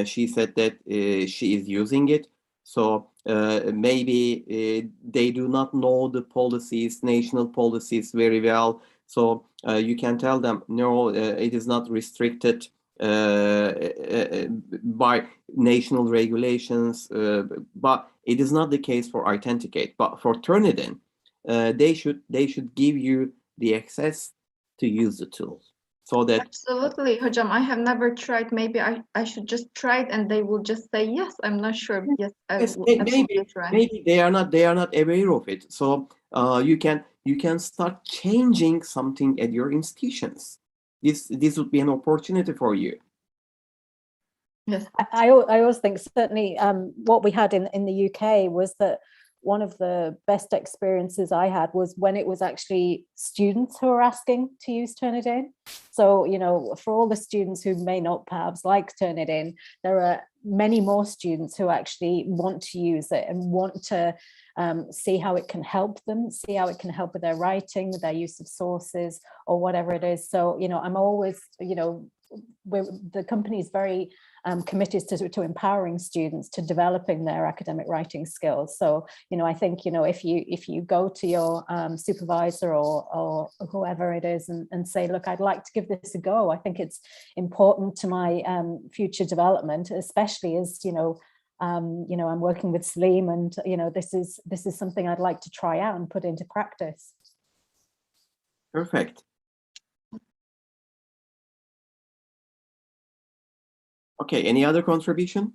she said that she is using it. So maybe they do not know the policies, national policies very well. So you can tell them, no, it is not restricted by national regulations, but it is not the case for Authenticate. But for Turnitin, they should give you the access to use the tool, so that Absolutely, Hocam. I have never tried. Maybe I should just try it, and they will just say yes. I'm not sure. Yes, I yes, will maybe absolutely try. maybe they are not aware of it. So you can start changing something at your institutions. This would be an opportunity for you. Yes. I always think certainly what we had in the UK was that one of the best experiences I had was when it was actually students who were asking to use Turnitin. So, you know, for all the students who may not perhaps like Turnitin, there are many more students who actually want to use it and want to see how it can help them, see how it can help with their writing, with their use of sources or whatever it is. So, you know, I'm always, you know, the company is very committed to empowering students to developing their academic writing skills. So, you know, I think, you know, if you go to your supervisor or whoever it is and say, look, I'd like to give this a go. I think it's important to my future development, especially as, you know, I'm working with Salim, and, you know, this is something I'd like to try out and put into practice. Perfect. Okay, any other contribution?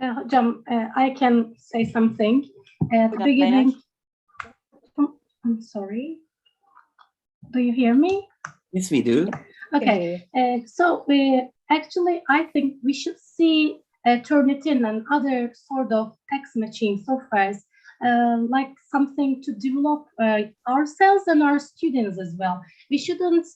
Hocam, I can say something. At the beginning, I'm sorry. Do you hear me? Yes, we do. Okay. So actually, I think we should see Turnitin and other sort of text matching softwares like something to develop ourselves and our students as well. We shouldn't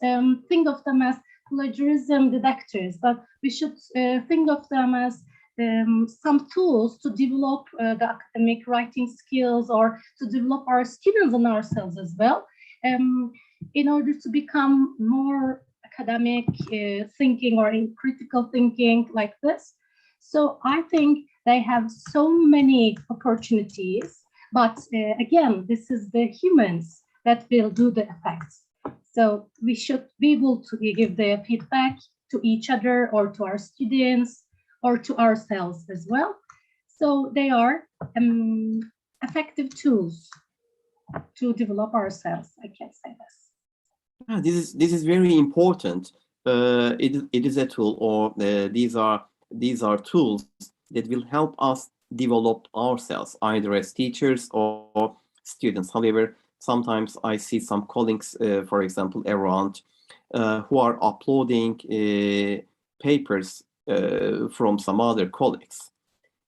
think of them as plagiarism detectors, but we should think of them as some tools to develop the academic writing skills, or to develop our students and ourselves as well, in order to become more academic thinking or in critical thinking like this. So I think they have so many opportunities, but again, this is the humans that will do the effects. So we should be able to give the feedback to each other or to our students or to ourselves as well. So they are effective tools to develop ourselves, I can say this. This is very important. It is a tool, or these are tools that will help us develop ourselves, either as teachers or students. However, sometimes I see some colleagues, for example, around who are uploading papers from some other colleagues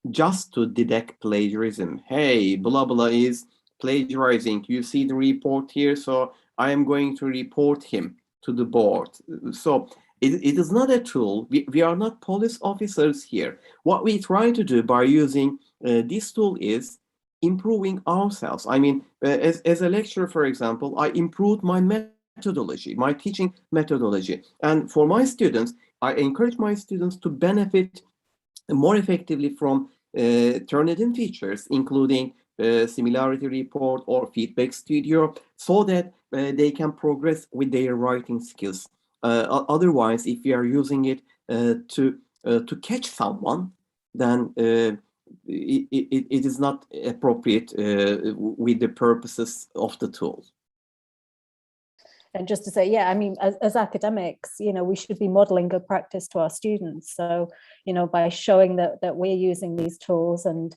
just to detect plagiarism. Hey, blah blah is plagiarizing. You see the report here, so I am going to report him to the board. So it is not a tool. We are not police officers here. What we try to do by using this tool is improving ourselves. I mean, as a lecturer, for example, I improved my methodology, my teaching methodology. And for my students, I encourage my students to benefit more effectively from Turnitin features, including Similarity Report or Feedback Studio, so that they can progress with their writing skills. Otherwise, if we are using it to catch someone, then it is not appropriate with the purposes of the tool. And just to say, yeah, I mean, as academics, you know, we should be modeling good practice to our students. So, you know, by showing that we're using these tools, and,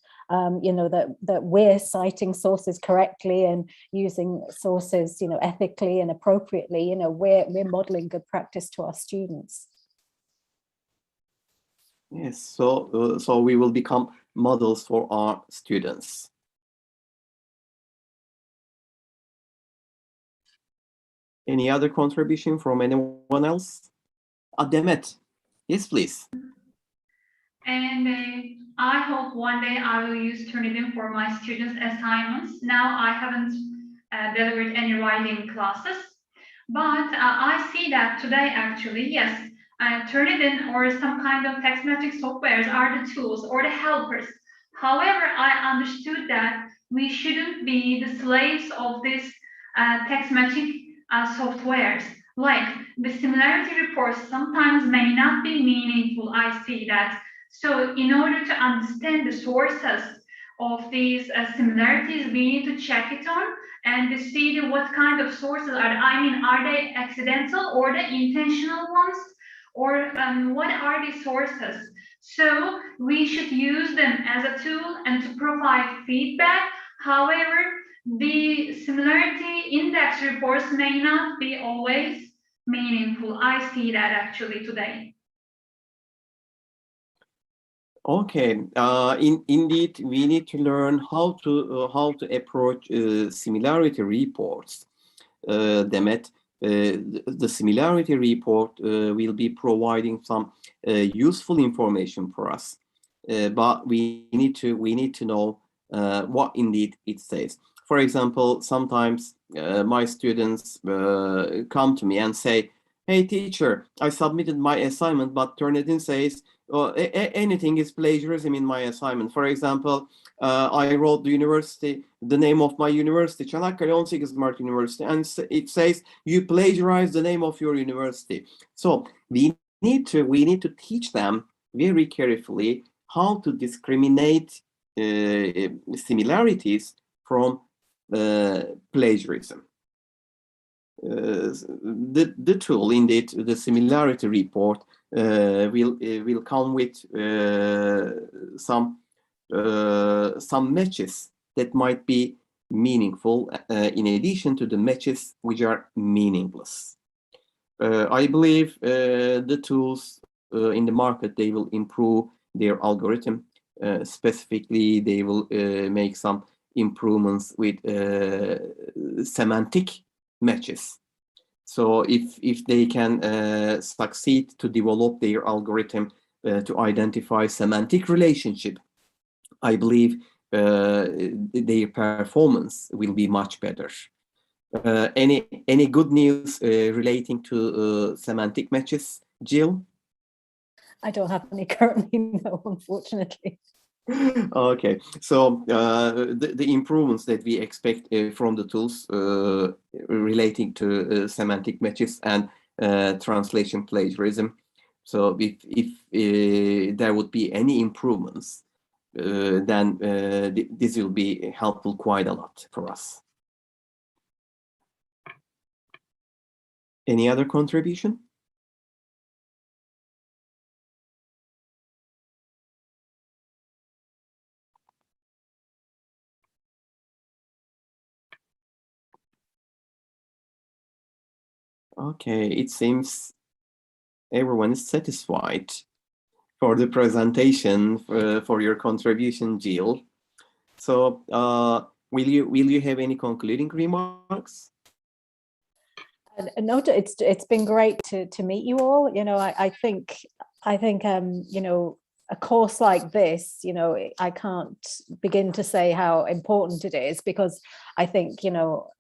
you know, that we're citing sources correctly and using sources, you know, ethically and appropriately, you know, we're modeling good practice to our students. Yes, so we will become models for our students. Any other contribution from anyone else? Demet, yes, please. And I hope one day I will use Turnitin for my students' assignments. Now I haven't delivered any writing classes, but I see that today actually, yes, Turnitin or some kind of text matching softwares are the tools or the helpers. However, I understood that we shouldn't be the slaves of this text matching softwares. Like the similarity reports sometimes may not be meaningful. I see that. So in order to understand the sources of these similarities, we need to check it on and to see what kind of sources are. I mean, are they accidental or the intentional ones? Or what are the sources? So we should use them as a tool and to provide feedback. However, the similarity index reports may not be always meaningful. I see that actually today. Okay, indeed, we need to learn how to approach similarity reports. Demet, the similarity report will be providing some useful information for us, but we need to know what indeed it says. For example, sometimes my students come to me and say, "Hey teacher, I submitted my assignment, but Turnitin says anything is plagiarism in my assignment." For example, I wrote the name of my university, Çanakkale 18 Mart University, and it says you plagiarize the name of your university. So we need to teach them very carefully how to discriminate similarities from plagiarism. The tool, indeed, the similarity report, will come with some matches that might be meaningful in addition to the matches which are meaningless. I believe the tools in the market, they will improve their algorithm. Specifically, they will make some improvements with semantic matches. So if they can succeed to develop their algorithm to identify semantic relationship, I believe their performance will be much better. Any good news relating to semantic matches, Gill? I don't have any currently, no, unfortunately. Okay, so the improvements that we expect from the tools relating to semantic matches and translation plagiarism. So if there would be any improvements, then this will be helpful quite a lot for us. Any other contribution? Okay, it seems everyone is satisfied for the presentation, for your contribution, Gill. So will you have any concluding remarks? No, it's been great to meet you all. You know, I think you know, a course like this, you know, I can't begin to say how important it is, because I think, you know,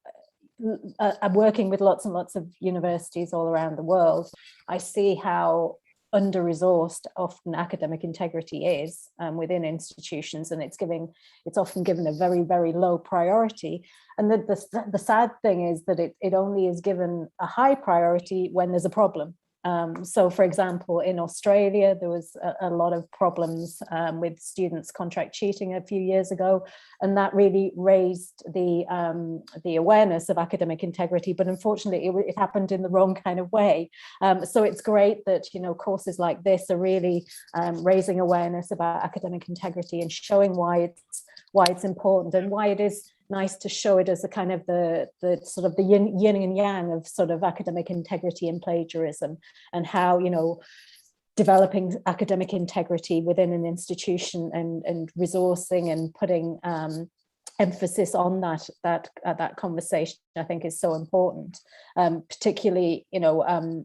I'm working with lots and lots of universities all around the world. I see how under-resourced often academic integrity is within institutions, and it's often given a very, very low priority. And the sad thing is that it only is given a high priority when there's a problem. So, for example, in Australia, there was a lot of problems with students contract cheating a few years ago, and that really raised the awareness of academic integrity. But unfortunately, it happened in the wrong kind of way. So it's great that, you know, courses like this are really raising awareness about academic integrity and showing why it's important, and why it is nice to show it as a kind of the sort of the yin and yang of sort of academic integrity and plagiarism, and how, you know, developing academic integrity within an institution and resourcing and putting emphasis on that conversation, I think, is so important. Particularly, you know,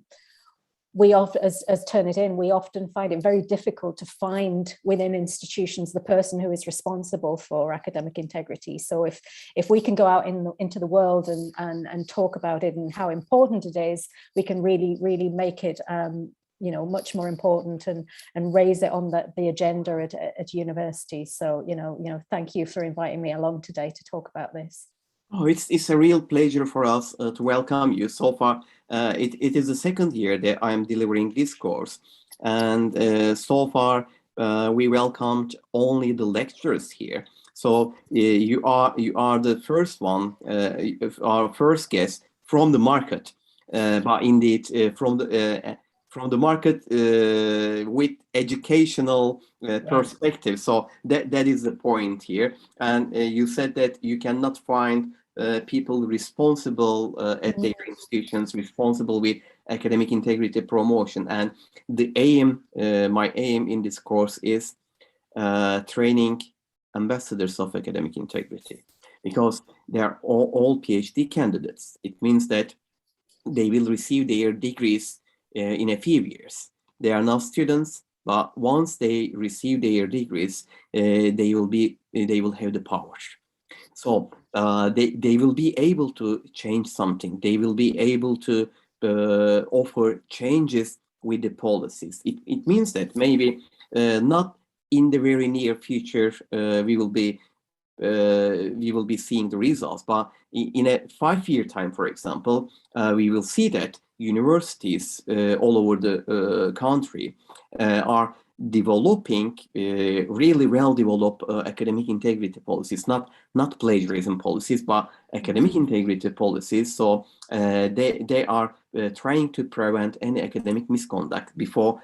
we often, as Turnitin, we often find it very difficult to find within institutions the person who is responsible for academic integrity. So if we can go out into the world and talk about it and how important it is, we can really make it you know, much more important and raise it on the agenda at universities. So you know, thank you for inviting me along today to talk about this. Oh, it's a real pleasure for us to welcome you. So far, it is the second year that I am delivering this course, and so far we welcomed only the lecturers here. So you are the first one, our first guest from the market, but indeed from the market with educational perspective. So that is the point here. And you said that you cannot find people responsible at their institutions, responsible with academic integrity promotion. And the aim, my aim in this course is training ambassadors of academic integrity, because they are all PhD candidates. It means that they will receive their degrees in a few years. They are now students, but once they receive their degrees, they will have the power. So they will be able to change something. They will be able to offer changes with the policies. It means that maybe not in the very near future we will be seeing the results, but in a 5-year time, for example, we will see that universities all over the country are developing really well-developed academic integrity policies, not plagiarism policies, but academic integrity policies. So they are trying to prevent any academic misconduct before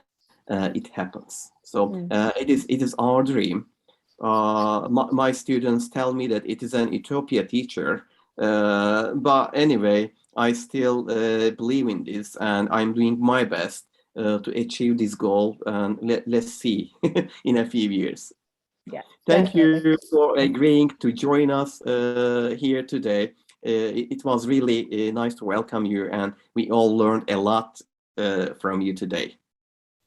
it happens. So it is our dream. My students tell me that it is an utopia, teacher, but anyway, I still believe in this, and I'm doing my best to achieve this goal, and let's see in a few years. Yeah, Thank definitely. you for agreeing to join us here today. It was really nice to welcome you, and we all learned a lot from you today.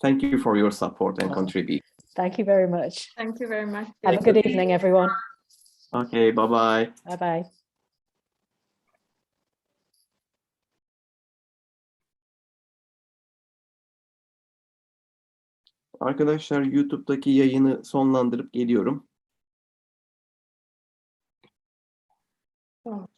Thank you for your support and contribution. Thank you very much. Thank you very much. Have a good evening, everyone. Okay, bye-bye. Bye-bye. Arkadaşlar, YouTube'daki yayını sonlandırıp geliyorum. Tamam.